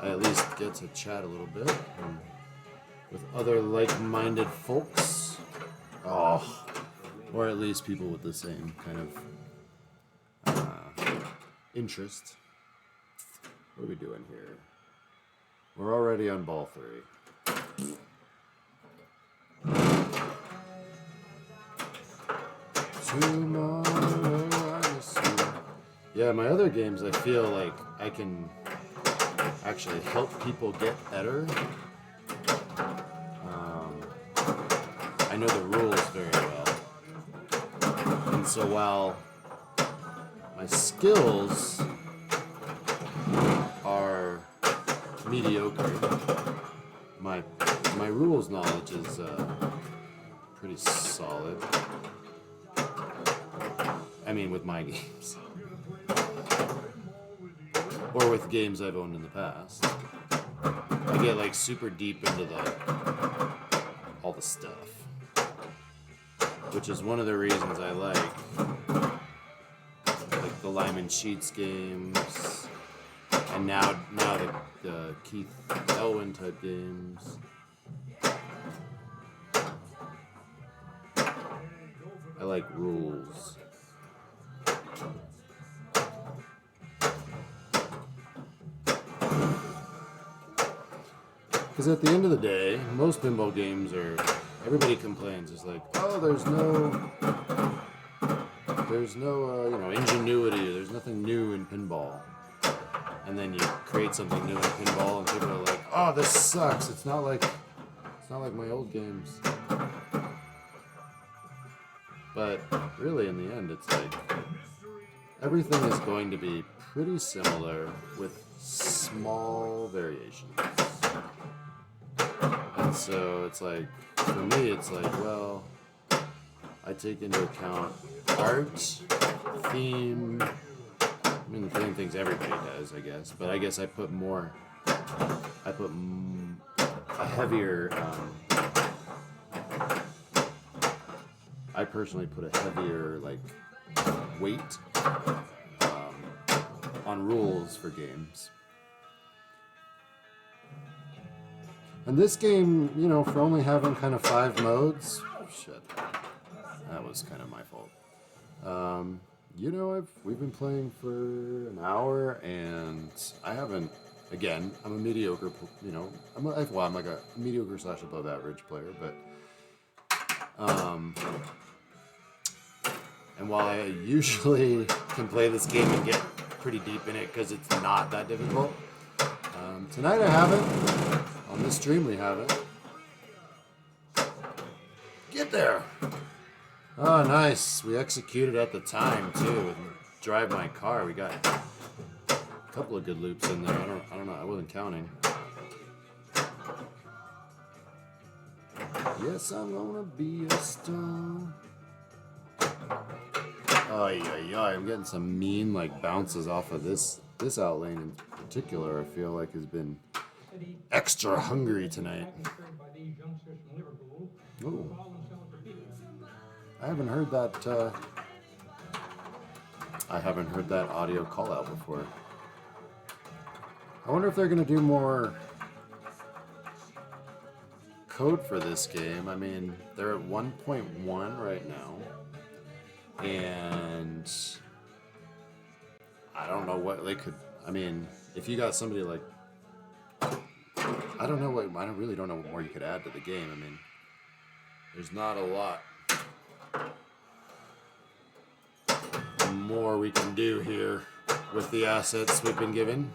I at least get to chat a little bit with other like-minded folks. Oh, or at least people with the same kind of interest. What are we doing here? We're already on ball 3. Tomorrow I see. Yeah, my other games, I feel like I can actually help people get better. I know the rules very well. And so while my skills are mediocre, my rules knowledge is pretty solid. I mean, with my games. Or with games I've owned in the past. I get like super deep into all the stuff. Which is one of the reasons I like the Lyman Sheets games. And now the Keith Elwin type games. I like rules. Because at the end of the day, most pinball games are, everybody complains, it's like, oh, there's there's no ingenuity. There's nothing new in pinball. And then you create something new in pinball, and people are like, "Oh, this sucks." It's not like my old games. But really, in the end, it's like everything is going to be pretty similar with small variations. And so it's like, for me, it's like, well, I take into account art, theme. I mean, the same things everybody does, I guess. But I guess I put a heavier. I personally put a heavier weight on rules for games. And this game, for only having kind of 5 modes, shit, that was kind of my fault. We've been playing for an hour, and I haven't. Again, I'm a mediocre. I'm like a mediocre / above average player, but. And while I usually can play this game and get pretty deep in it because it's not that difficult, tonight I haven't. On this stream we haven't. Get there! Oh, nice. We executed at the time too. And drive my car. We got a couple of good loops in there. I don't know. I wasn't counting. Yes, I'm gonna be a star. I'm getting some mean bounces off of this outlane in particular. I feel like has been extra hungry tonight. Ooh. I haven't heard that audio call out before. I wonder if they're gonna do more code for this game. I mean, they're at 1.1 right now. And I don't know what they could. I mean, if you got somebody I really don't know what more you could add to the game. I mean, there's not a lot more we can do here with the assets we've been given.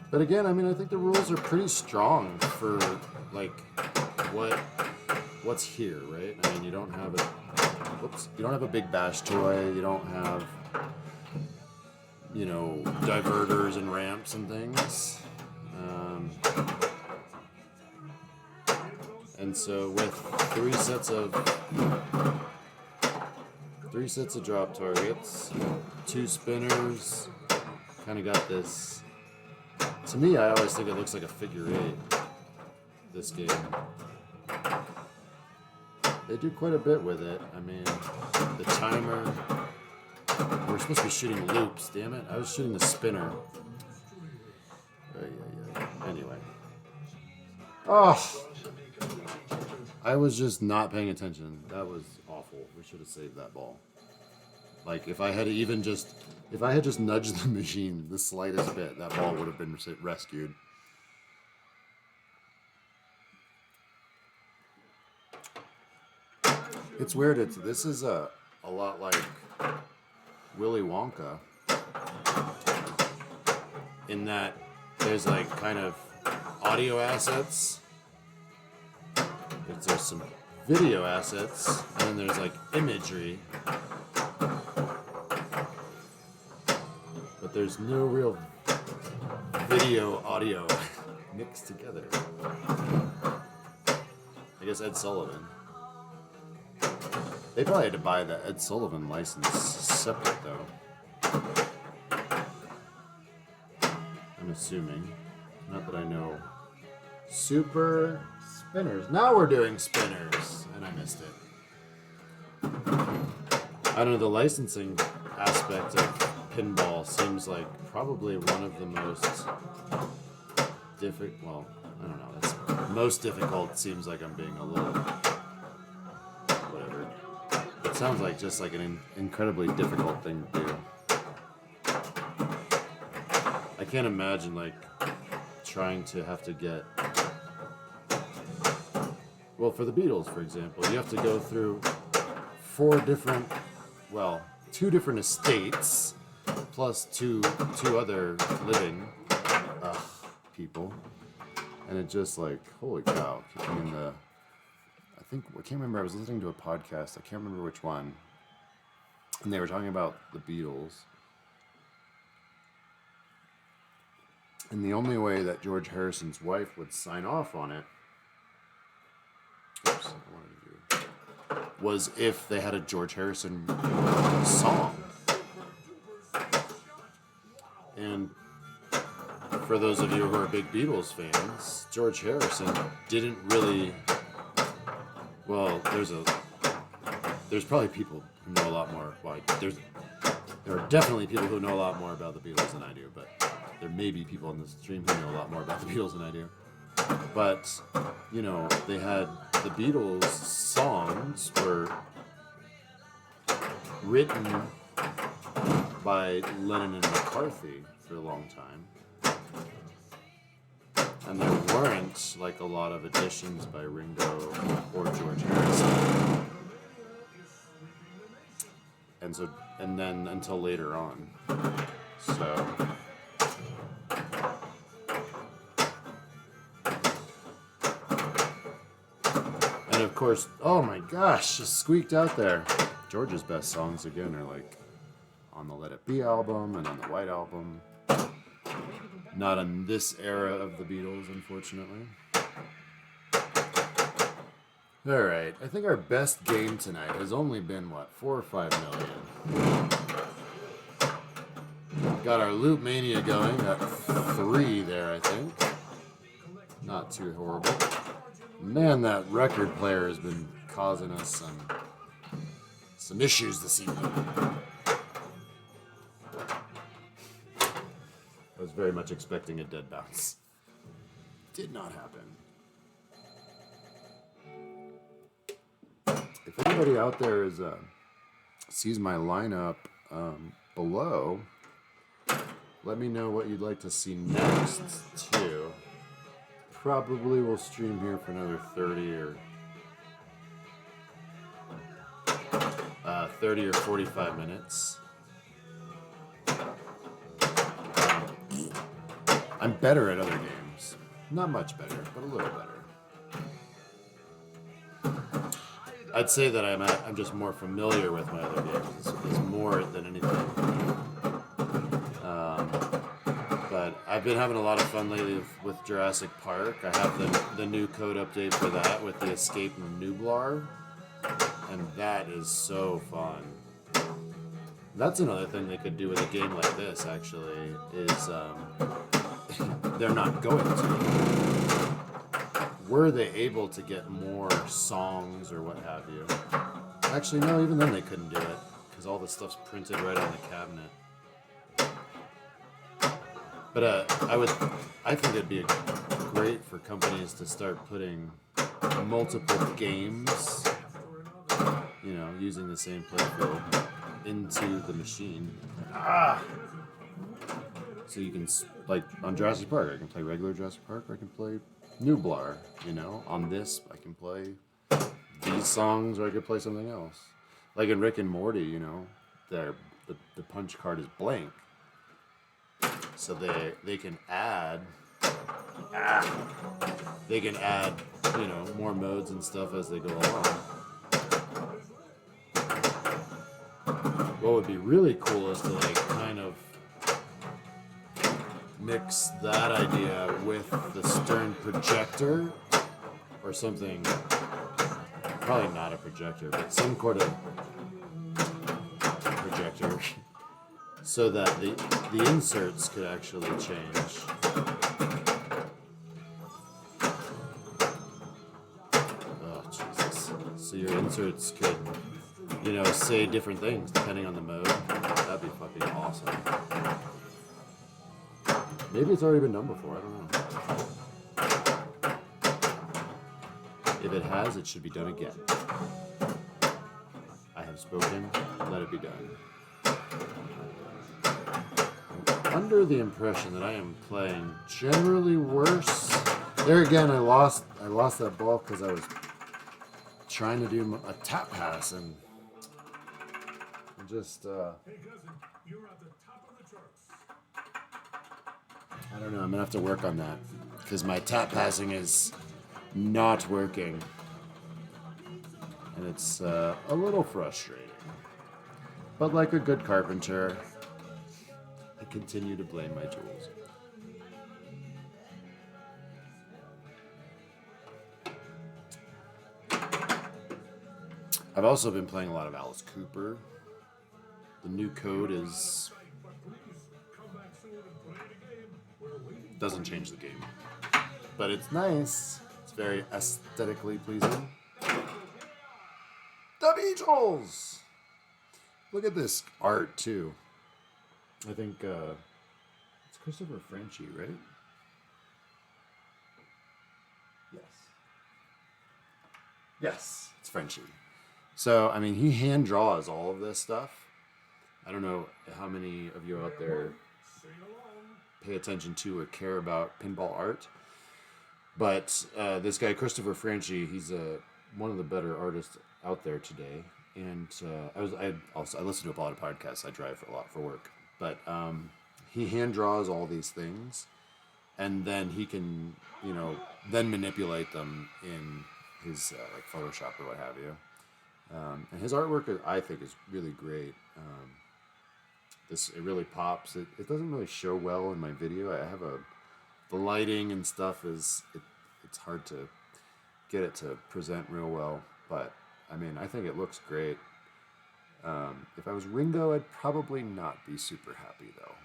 But again, I mean, I think the rules are pretty strong for what's here, right? I mean, you don't have a big bash toy. You don't have, diverters and ramps and things. And so with three sets of drop targets, 2 spinners, kind of got this. To me, I always think it looks like a figure 8. This game. They do quite a bit with it. I mean, the timer. We're supposed to be shooting loops, damn it. I was shooting the spinner. Anyway. Oh! I was just not paying attention. That was awful. We should have saved that ball. If I had just nudged the machine the slightest bit, that ball would have been rescued. It's weird. This is a lot like Willy Wonka in that there's kind of audio assets. There's some video assets, and then there's imagery. But there's no real video audio mixed together. I guess Ed Sullivan. They probably had to buy the Ed Sullivan license separate, though. I'm assuming. Not that I know. Super spinners. Now we're doing spinners. And I missed it. I don't know, the licensing aspect of pinball seems like probably one of the most difficult. Well, I don't know. That's most difficult. Seems like I'm being a little whatever. It sounds like just an incredibly difficult thing to do. I can't imagine trying to have to get. Well, for the Beatles, for example, you have to go through two different estates, plus two other living people, and it just like, holy cow! I mean, I can't remember. I was listening to a podcast. I can't remember which one, and they were talking about the Beatles. And the only way that George Harrison's wife would sign off on it was if they had a George Harrison song. And for those of you who are big Beatles fans, George Harrison didn't really... Well, there's probably people who know a lot more. Well, there are definitely people who know a lot more about the Beatles than I do, but there may be people on the stream who know a lot more about the Beatles than I do. But, you know, they had the Beatles songs were written by Lennon and McCarthy for a long time. And there weren't like a lot of additions by Ringo or George Harrison. And then until later on. So and of course, oh my gosh, just squeaked out there. George's best songs again are like on the Let It Be album and on the White Album. Not on this era of the Beatles, unfortunately. Alright, I think our best game tonight has only been, 4 or 5 million. Got our Loop Mania going at 3 there, I think. Not too horrible. Man, that record player has been causing us some issues this evening. I was very much expecting a dead bounce. Did not happen. If anybody out there sees my lineup below, let me know what you'd like to see next, too. Probably will stream here for another 30 or 45 minutes. I'm better at other games. Not much better, but a little better. I'd say that I'm just more familiar with my other games. It's more than anything. But I've been having a lot of fun lately with Jurassic Park. I have the new code update for that with the Escape Nublar. And that is so fun. That's another thing they could do with a game like this, actually, is they're not going to. Were they able to get more songs or what have you? Actually, no, even then they couldn't do it, because all the stuff's printed right on the cabinet. But I think it'd be great for companies to start putting multiple games, you know, using the same playfield into the machine. So you can, like, on Jurassic Park, I can play regular Jurassic Park, or I can play Nublar, you know. On this, I can play these songs, or I could play something else. Like in Rick and Morty, you know, the punch card is blank. So they can add, you know, more modes and stuff as they go along. What would be really cool is to, like, kind of mix that idea with the Stern projector or something. Probably not a projector, but some sort of projector, so that the inserts could actually change. Oh, Jesus. So your inserts could, you know, say different things depending on the mode. That'd be fucking awesome. Maybe it's already been done before, I don't know. If it has, it should be done again. I have spoken, let it be done. I'm under the impression that I am playing generally worse. There again, I lost that ball because I was trying to do a tap pass, and Just, Hey cousin, you're at the top of the charts. I don't know. I'm gonna have to work on that because my tap passing is not working, and it's a little frustrating. But like a good carpenter, I continue to blame my tools. I've also been playing a lot of Alice Cooper. The new code is doesn't change the game, but it's nice. It's very aesthetically pleasing. The Beatles. Look at this art too. I think it's Christopher Franchi, right? Yes. Yes, it's Frenchy. So, I mean, he hand draws all of this stuff. I don't know how many of you out there pay attention to or care about pinball art, but this guy, Christopher Franchi, he's one of the better artists out there today. And I listen to a lot of podcasts. I drive a lot for work, but he hand draws all these things, and then he can, then manipulate them in his like Photoshop or what have you. And his artwork, I think, is really great. It really pops. It doesn't really show well in my video. I have the lighting and stuff it's hard to get it to present real well. But I mean, I think it looks great. If I was Ringo, I'd probably not be super happy though.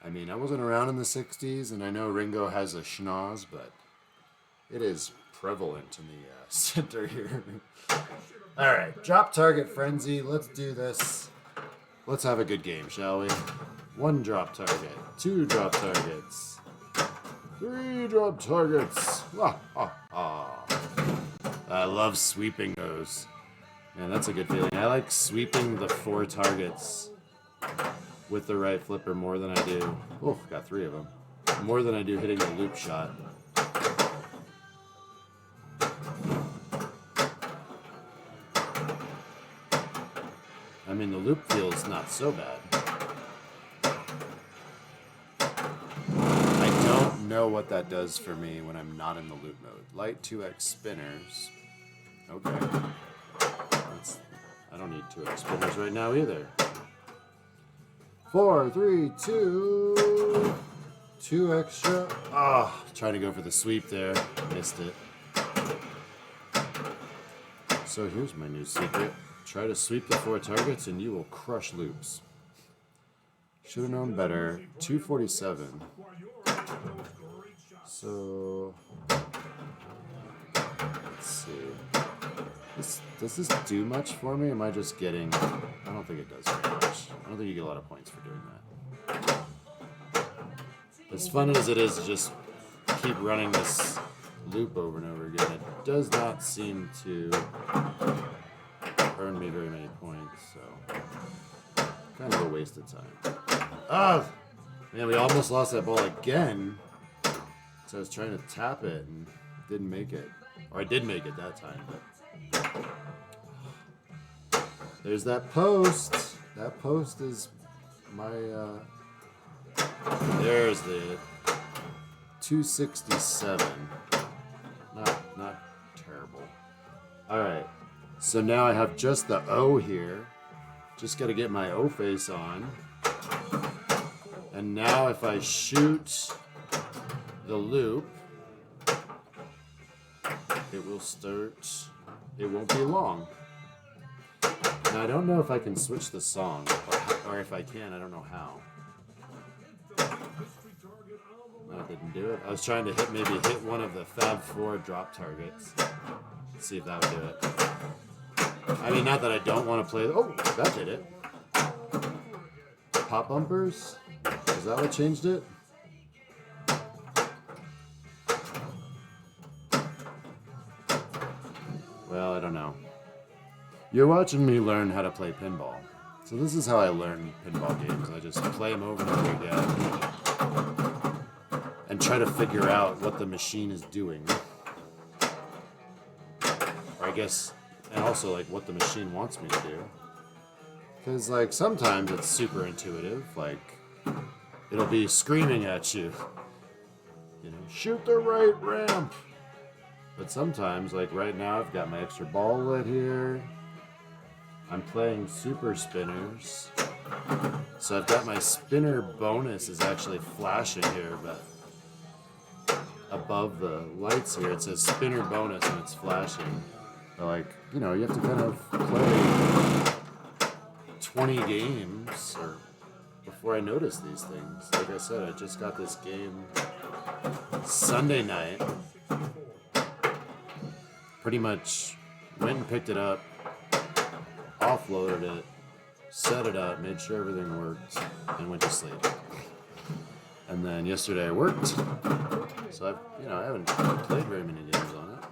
I mean, I wasn't around in the '60s, and I know Ringo has a schnoz, but it is prevalent in the center here. All right, drop target frenzy. Let's do this. Let's have a good game, shall we? 1 drop target, 2 drop targets, 3 drop targets. I love sweeping those. Man, that's a good feeling. I like sweeping the 4 targets with the right flipper more than I do. Oh, got 3 of them. More than I do hitting the loop shot. I mean, the loop feels not so bad. I don't know what that does for me when I'm not in the loop mode. Light 2x spinners. Okay. I don't need 2x spinners right now either. 4, 3, 2. 2 extra. Trying to go for the sweep there. Missed it. So here's my new secret. Try to sweep the 4 targets and you will crush loops. Should have known better. 247. So, let's see. Does this do much for me? Am I just getting... I don't think it does very much. I don't think you get a lot of points for doing that. As fun as it is to just keep running this loop over and over again, it does not seem to earn me very many points, so kind of a waste of time. Man, we almost lost that ball again. So I was trying to tap it and didn't make it. Or I did make it that time, but there's that post. That post is my there's the 267. Not terrible. Alright. So now I have just the O here. Just got to get my O face on. And now if I shoot the loop, it will start. It won't be long. Now I don't know if I can switch the song, or if I can, I don't know how. No, it didn't do it. I was trying to maybe hit one of the Fab 4 drop targets. See if that would do it. I mean, not that I don't want to play. Oh, that did it. Pop bumpers? Is that what changed it? Well, I don't know. You're watching me learn how to play pinball. So this is how I learn pinball games. I just play them over and over again and try to figure out what the machine is doing. Or I guess, and also like what the machine wants me to do. Because, like, sometimes it's super intuitive. Like, it'll be screaming at you. You know, shoot the right ramp. But sometimes, like right now, I've got my extra ball lit here. I'm playing super spinners. So I've got my spinner bonus is actually flashing here, but above the lights here, it says spinner bonus and it's flashing. But like, you know, you have to kind of play 20 games or before I notice these things. Like I said, I just got this game Sunday night. Pretty much went and picked it up, offloaded it, set it up, made sure everything worked, and went to sleep. And then yesterday I worked, so I haven't played very many games on it.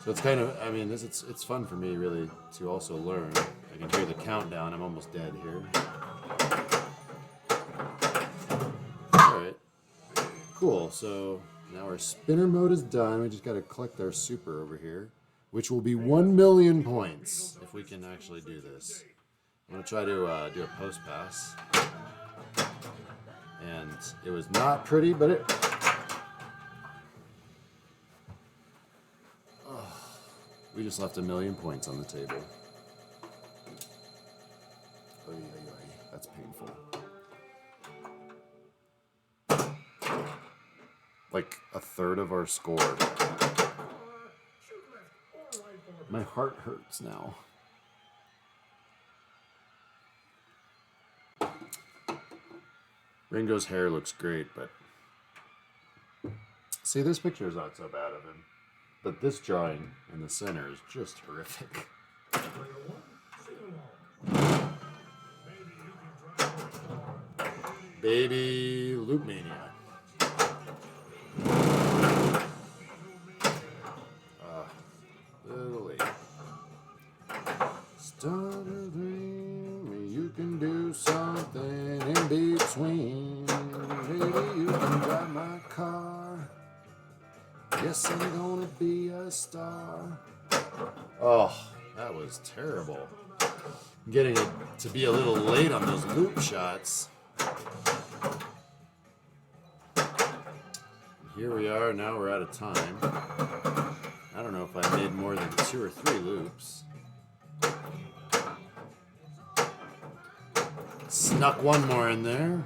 So it's kind of, I mean, it's fun for me really to also learn. I can hear the countdown. I'm almost dead here. All right, cool. So now our spinner mode is done. We just got to collect our super over here, which will be 1 million points if we can actually do this. I'm going to try to do a post pass. And it was not pretty, but it... Oh, we just left 1 million points on the table. Oy, oy, oy. That's painful. Like a third of our score. My heart hurts now. Ringo's hair looks great, but see, this picture is not so bad of him. But this drawing in the center is just horrific. Baby Loop Mania. Little late. Start a dream, you can do something in between. Maybe you can drive my car. Yes, I'm gonna be a star. Oh, that was terrible. Getting it to be a little late on those loop shots. Here we are, now we're out of time. I don't know if I made more than 2 or 3 loops. Snuck one more in there.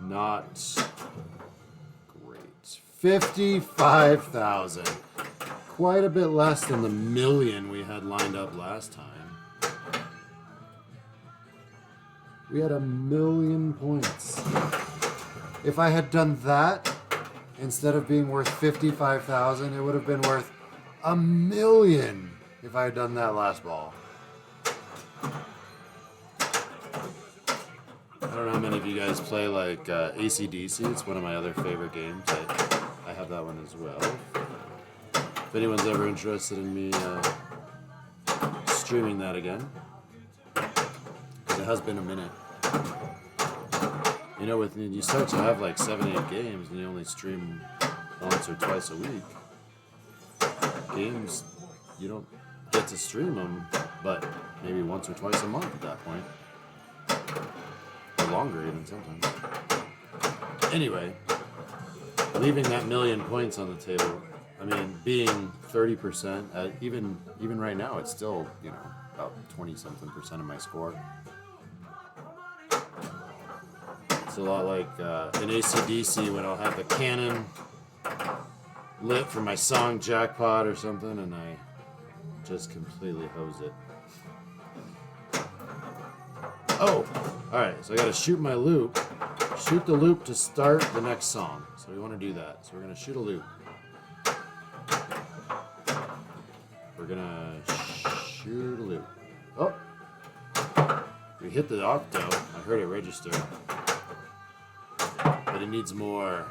Not great. 55,000. Quite a bit less than the 1 million we had lined up last time. We had 1 million points. If I had done that, instead of being worth 55,000, it would have been worth 1 million if I had done that last ball. I don't know how many of you guys play like AC/DC. It's one of my other favorite games. I have that one as well. If anyone's ever interested in me streaming that again, because it has been a minute. You know, when you start to have like 7, 8 games and you only stream once or twice a week, games, you don't get to stream them, but maybe once or twice a month at that point. Or longer even sometimes. Anyway, leaving that 1 million points on the table, I mean, being 30%, even right now, it's still, you know, about 20-something% of my score. It's a lot like in AC/DC when I'll have the cannon lit for my song Jackpot or something, and I just completely hose it. Oh, alright, so I gotta shoot my loop. Shoot the loop to start the next song. So we want to do that. So we're gonna shoot a loop. We're gonna shoot a loop. Oh! We hit the octo. I heard it register. But it needs more.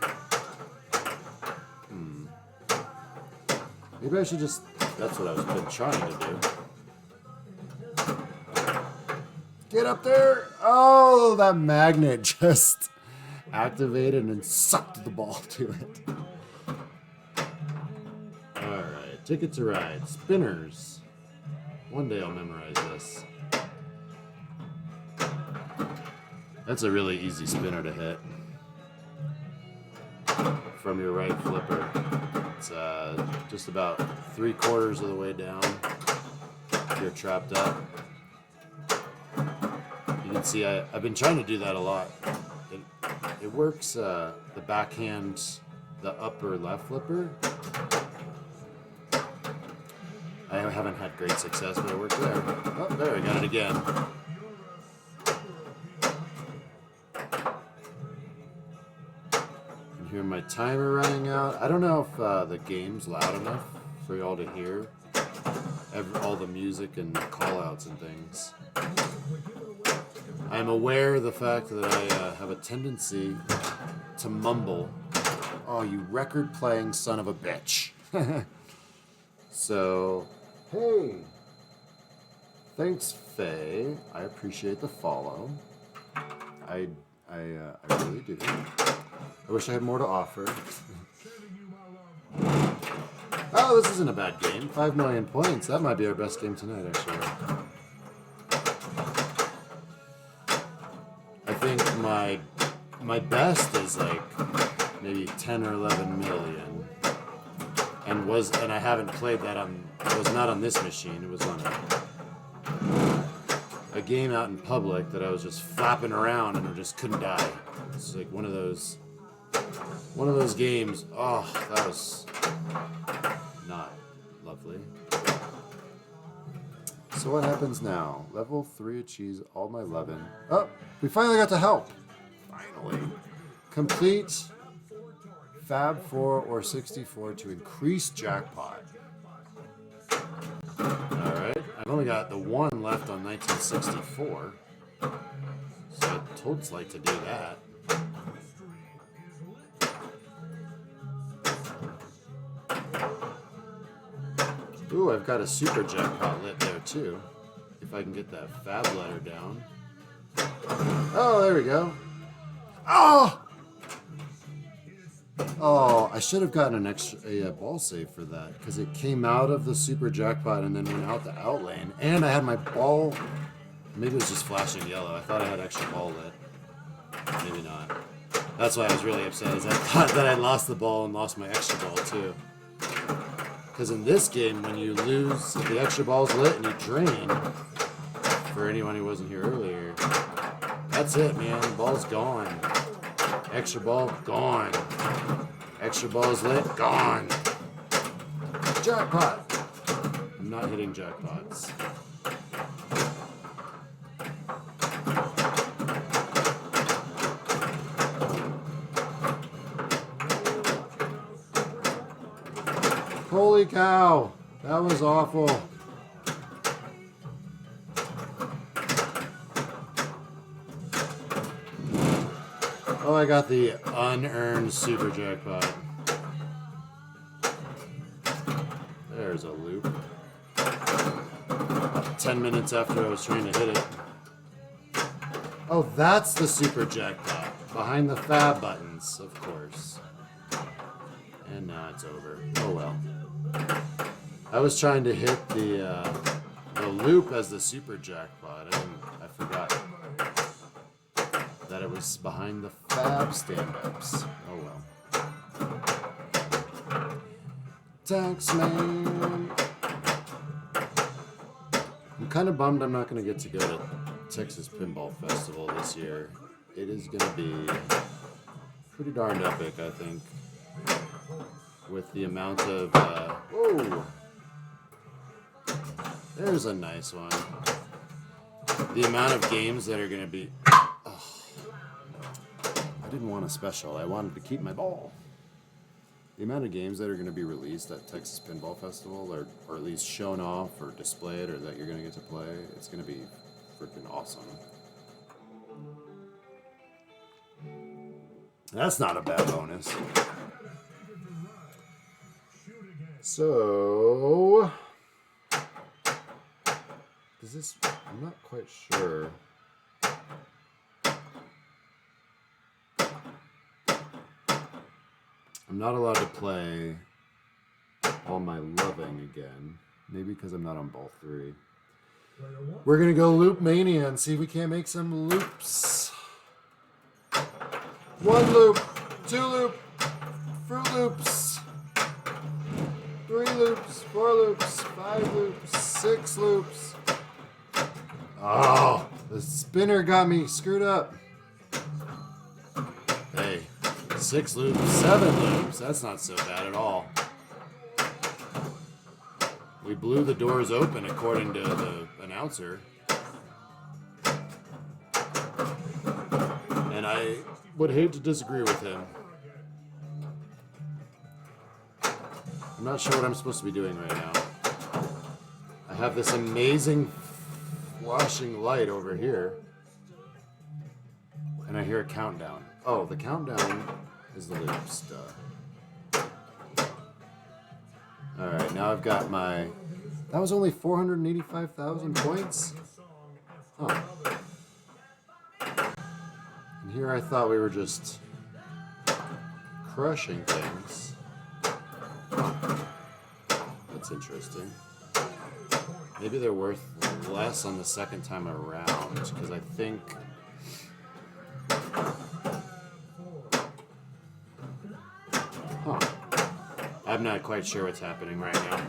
Maybe I should just... That's what I've been trying to do. Get up there! Oh, that magnet just activated and sucked the ball to it. Alright, Ticket to Ride. Spinners. One day I'll memorize this. That's a really easy spinner to hit. From your right flipper. It's just about 3/4 of the way down. If you're trapped up. You can see I've been trying to do that a lot. It works the backhand, the upper left flipper. I haven't had great success, but it worked there. Oh, there, I got it again. You can hear my timer running out. I don't know if the game's loud enough for y'all to hear all the music and call-outs and things. I'm aware of the fact that I have a tendency to mumble. Oh, you record-playing son of a bitch. So, hey. Thanks, Faye. I appreciate the follow. I really do. I wish I had more to offer. Oh, this isn't a bad game. 5 million points. That might be our best game tonight, actually. I think my best is like maybe 10 or 11 million, and I haven't played that it was not on this machine. It was on a game out in public that I was just flapping around and I just couldn't die. It's like one of those games. Oh, that was not lovely. So what happens now? Level 3 achieves all my 11. Oh, we finally got to help. Finally. Complete Fab 4 or 64 to increase jackpot. Alright, I've only got the one left on 1964. So I'd totes like to do that. Ooh, I've got a super jackpot lit there too. If I can get that fab letter down. Oh, there we go. Oh! Oh, I should have gotten a ball save for that because it came out of the super jackpot and then went out the out lane. And I had my ball. Maybe it was just flashing yellow. I thought I had extra ball lit. Maybe not. That's why I was really upset. Is I thought that I lost the ball and lost my extra ball too. Because in this game, when you lose, if the extra ball's lit and you drain, for anyone who wasn't here earlier, that's it, man. The ball's gone. Extra ball, gone. Extra ball's lit, gone. Jackpot. I'm not hitting jackpots. Holy cow, that was awful. Oh, I got the unearned super jackpot. There's a loop. 10 minutes after I was trying to hit it. Oh, that's the super jackpot. Behind the fab buttons, of course. And now it's over. Oh well. I was trying to hit the loop as the super jackpot. I forgot that it was behind the fab stand-ups. Oh well. Taxman. I'm kind of bummed I'm not going to get to go to Texas Pinball Festival this year. It is going to be pretty darn epic, I think. With the amount of, whoa! There's a nice one. The amount of games that are going to be, oh, I didn't want a special, I wanted to keep my ball. The amount of games that are going to be released at Texas Pinball Festival, or at least shown off or displayed, or that you're going to get to play, it's going to be freaking awesome. That's not a bad bonus. So, is this, I'm not quite sure. I'm not allowed to play all my loving again. Maybe because I'm not on ball 3. Player one. We're going to go Loop Mania and see if we can't make some loops. 1 loop, 2 loop, Fruit Loops, 3 loops, 4 loops, 5 loops, 6 loops. Oh, the spinner got me screwed up. Hey, 6 loops, 7 loops. That's not so bad at all. We blew the doors open according to the announcer. And I would hate to disagree with him. I'm not sure what I'm supposed to be doing right now. I have this amazing flashing light over here. And I hear a countdown. Oh, the countdown is the loops. Duh. Alright, now I've got my... That was only 485,000 points? Huh. And here I thought we were just crushing things. That's interesting. Maybe they're worth less on the second time around, because I think... Huh. I'm not quite sure what's happening right now.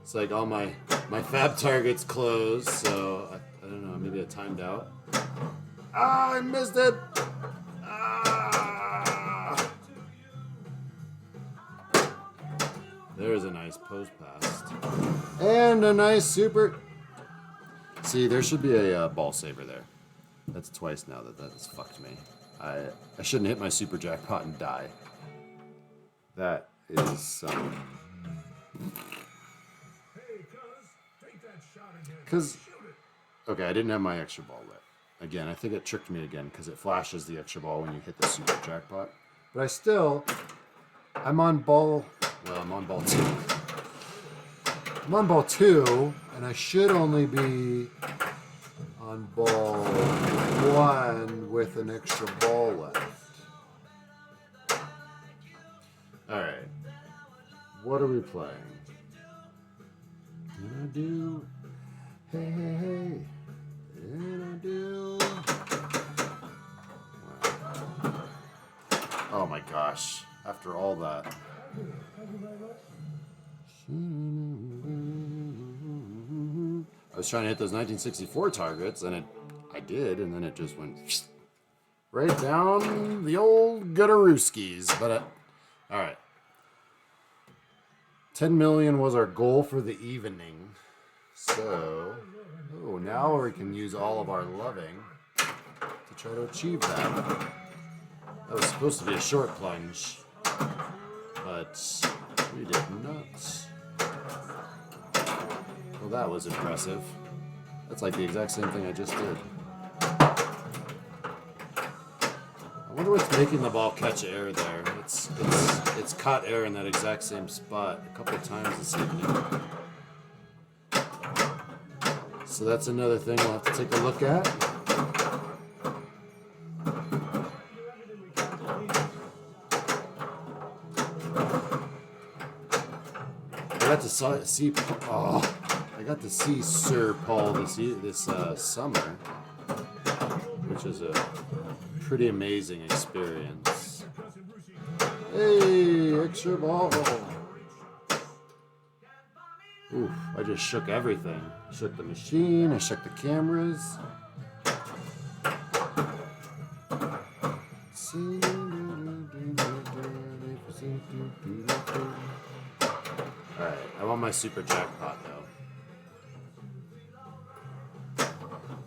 It's like all my fab targets closed, so I don't know, maybe I timed out. Ah, I missed it! Ah! There's a nice post pass. And a nice super... See, there should be a ball saver there. That's twice now that has fucked me. I shouldn't hit my super jackpot and die. That is some... Because, okay, I didn't have my extra ball lit. Again, I think it tricked me again because it flashes the extra ball when you hit the super jackpot. But I'm on ball 2. I'm on ball 2, and I should only be on ball 1 with an extra ball left. Alright. What are we playing? And I do... Hey, hey, hey. And I do... Wow. Oh my gosh. After all that. I was trying to hit those 1964 targets, and I did, and then it just went right down the old Gutarooskies. But all right, 10 million was our goal for the evening. So, now we can use all of our loving to try to achieve that. That was supposed to be a short plunge, but we did not. Well, that was impressive. That's like the exact same thing I just did. I wonder what's making the ball catch air there. It's caught air in that exact same spot a couple of times this evening. So that's another thing we'll have to take a look at. I got to see Sir Paul this summer, which is a pretty amazing experience. Hey, extra ball. Oof, I just shook everything. I shook the machine, I shook the cameras. Alright, I want my super jackpot though.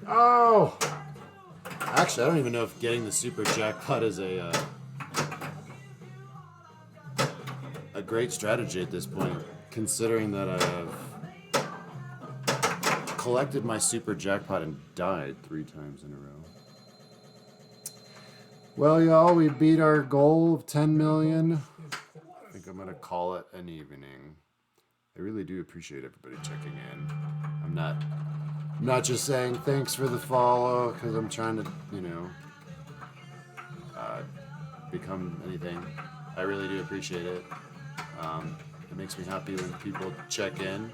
Oh! Actually, I don't even know if getting the super jackpot is a great strategy at this point, considering that I have collected my super jackpot and died 3 times in a row. Well, y'all, we beat our goal of 10 million. I think I'm going to call it an evening. I really do appreciate everybody checking in. I'm not just saying thanks for the follow because I'm trying to, become anything. I really do appreciate it. It makes me happy when people check in.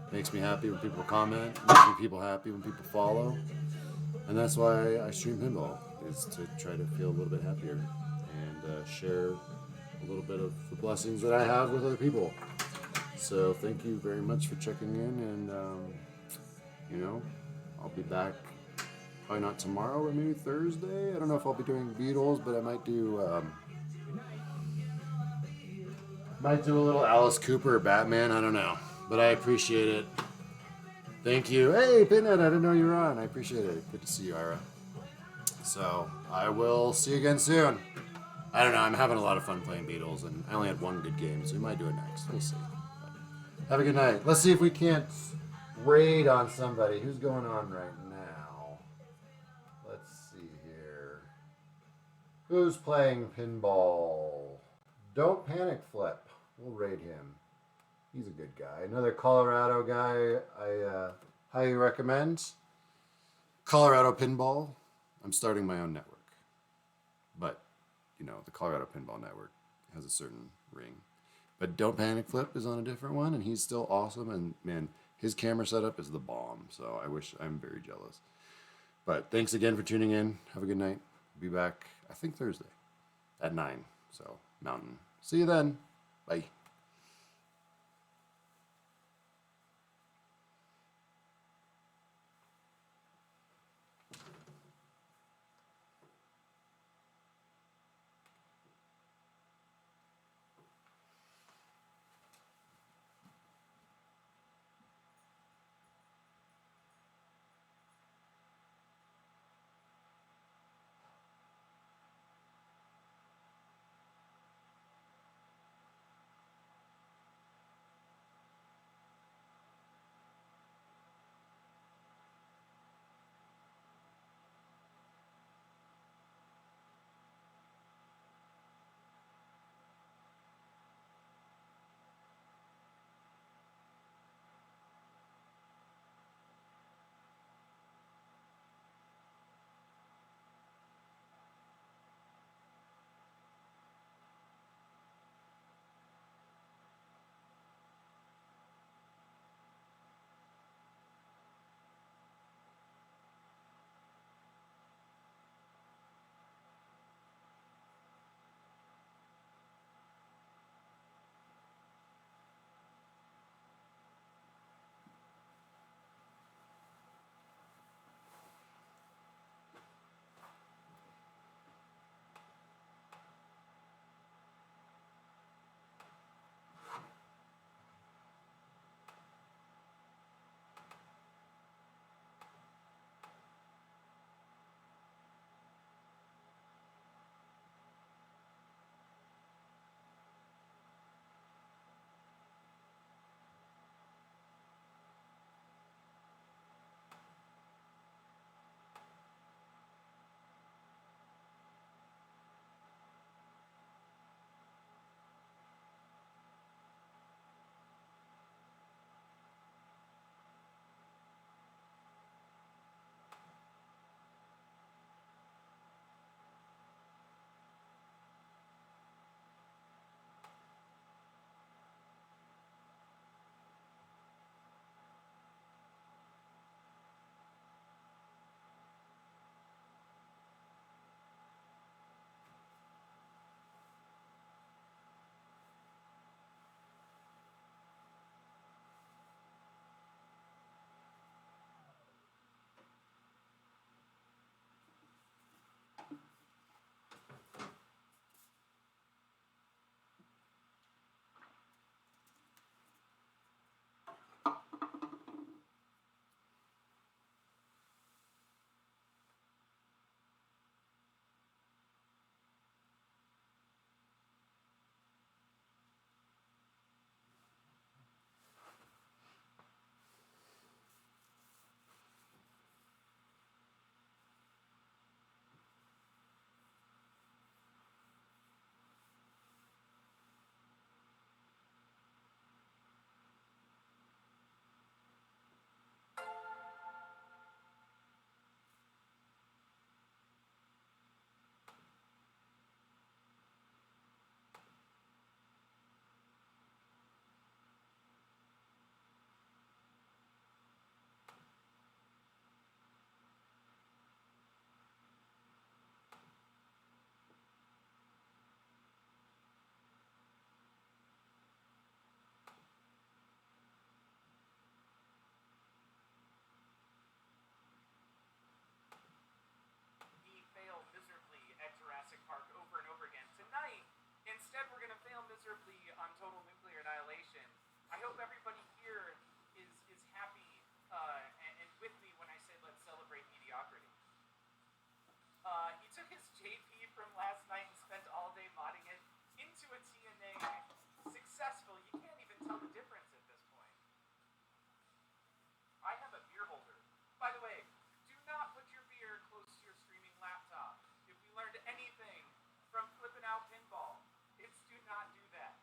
It makes me happy when people comment. It makes me people happy when people follow. And that's why I stream pinball, is to try to feel a little bit happier and share a little bit of the blessings that I have with other people. So thank you very much for checking in, and I'll be back probably not tomorrow, but maybe Thursday. I don't know if I'll be doing Beatles, but I might do a little Alice Cooper, Batman. I don't know, but I appreciate it. Thank you. Hey, Pinhead, I didn't know you were on. I appreciate it. Good to see you, Ira. So I will see you again soon. I don't know. I'm having a lot of fun playing Beatles, and I only had one good game, so we might do it next. We'll see. Have a good night. Let's see if we can't raid on somebody. Who's going on right now? Let's see here. Who's playing pinball? Don't Panic Flip. We'll raid him. He's a good guy. Another Colorado guy I highly recommend. Colorado Pinball. I'm starting my own network. But, the Colorado Pinball Network has a certain ring. But Don't Panic Flip is on a different one, and he's still awesome. And, man, his camera setup is the bomb. So I'm very jealous. But thanks again for tuning in. Have a good night. Be back, I think, Thursday at 9. So, Mountain. See you then. Bye. hope everybody here is happy and with me when I say let's celebrate mediocrity. He took his JP from last night and spent all day modding it into a TNA. Successful. You can't even tell the difference at this point. I have a beer holder. By the way, do not put your beer close to your streaming laptop. If we learned anything from Flippin' Out Pinball, it's do not do that.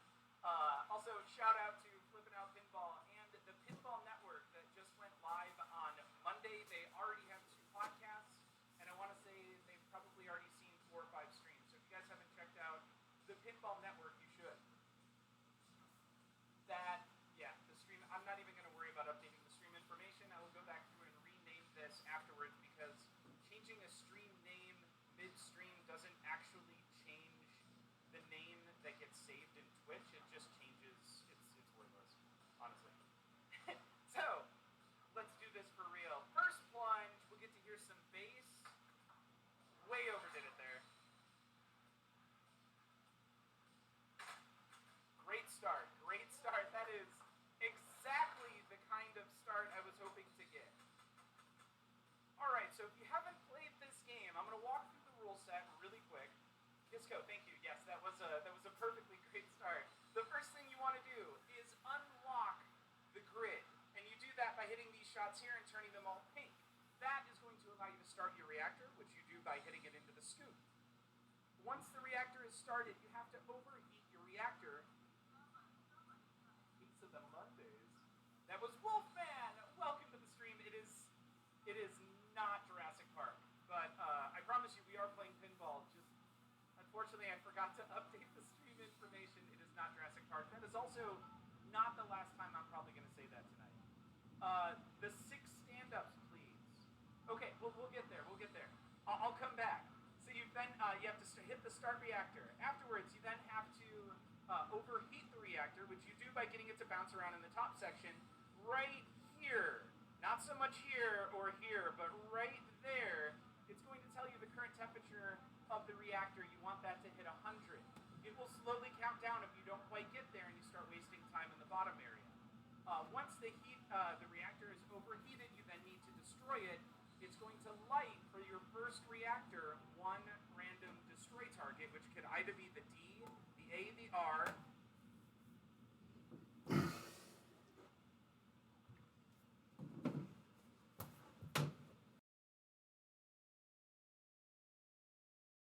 Also, shout out to Flippin' Out Pinball and the Pinball Network that just went live on Monday. They already have 2 podcasts, and I want to say they've probably already seen 4 or 5 streams. So if you guys haven't checked out the Pinball Network, you should. The stream, I'm not even going to worry about updating the stream information. I will go back through and rename this afterwards because changing a stream name midstream doesn't actually change the name that gets saved in Twitch. It just changes, it's worthless, honestly. So, let's do this for real. First plunge, we'll get to hear some bass. Way overdid it there. Great start, great start. That is exactly the kind of start I was hoping to get. Alright, so if you haven't played this game, I'm going to walk through the rule set really quick. Kisco, thank you. Yes, that was a perfectly great start. The first thing you want to do is unlock the grid. And you do that by hitting these shots here and turning them all pink. That is going to allow you to start your reactor, which you do by hitting it into the scoop. Once the reactor is started, you have to overheat your reactor. Pizza the Mondays. That was Wolfman! Welcome to the stream. It is not Jurassic Park, but I promise you we are playing pinball. Just unfortunately I forgot to update the stream information. It is not Jurassic Park. That is also not the last time I'm probably going to say that tonight. The 6 stand-ups, please. Okay, we'll get there. We'll get there. I'll come back. So you have to hit the start reactor. Afterwards, you then have to overheat the reactor, which you do by getting it to bounce around in the top section right here. Not so much here or here, but right there. It's going to tell you the current temperature of the reactor. You want that to hit 100. It will slowly count down if you don't quite get there and you start wasting time in the bottom area. Once the reactor is overheated, you then need to destroy it. It's going to light for your first reactor 1 random destroy target, which could either be the D, the A, the R,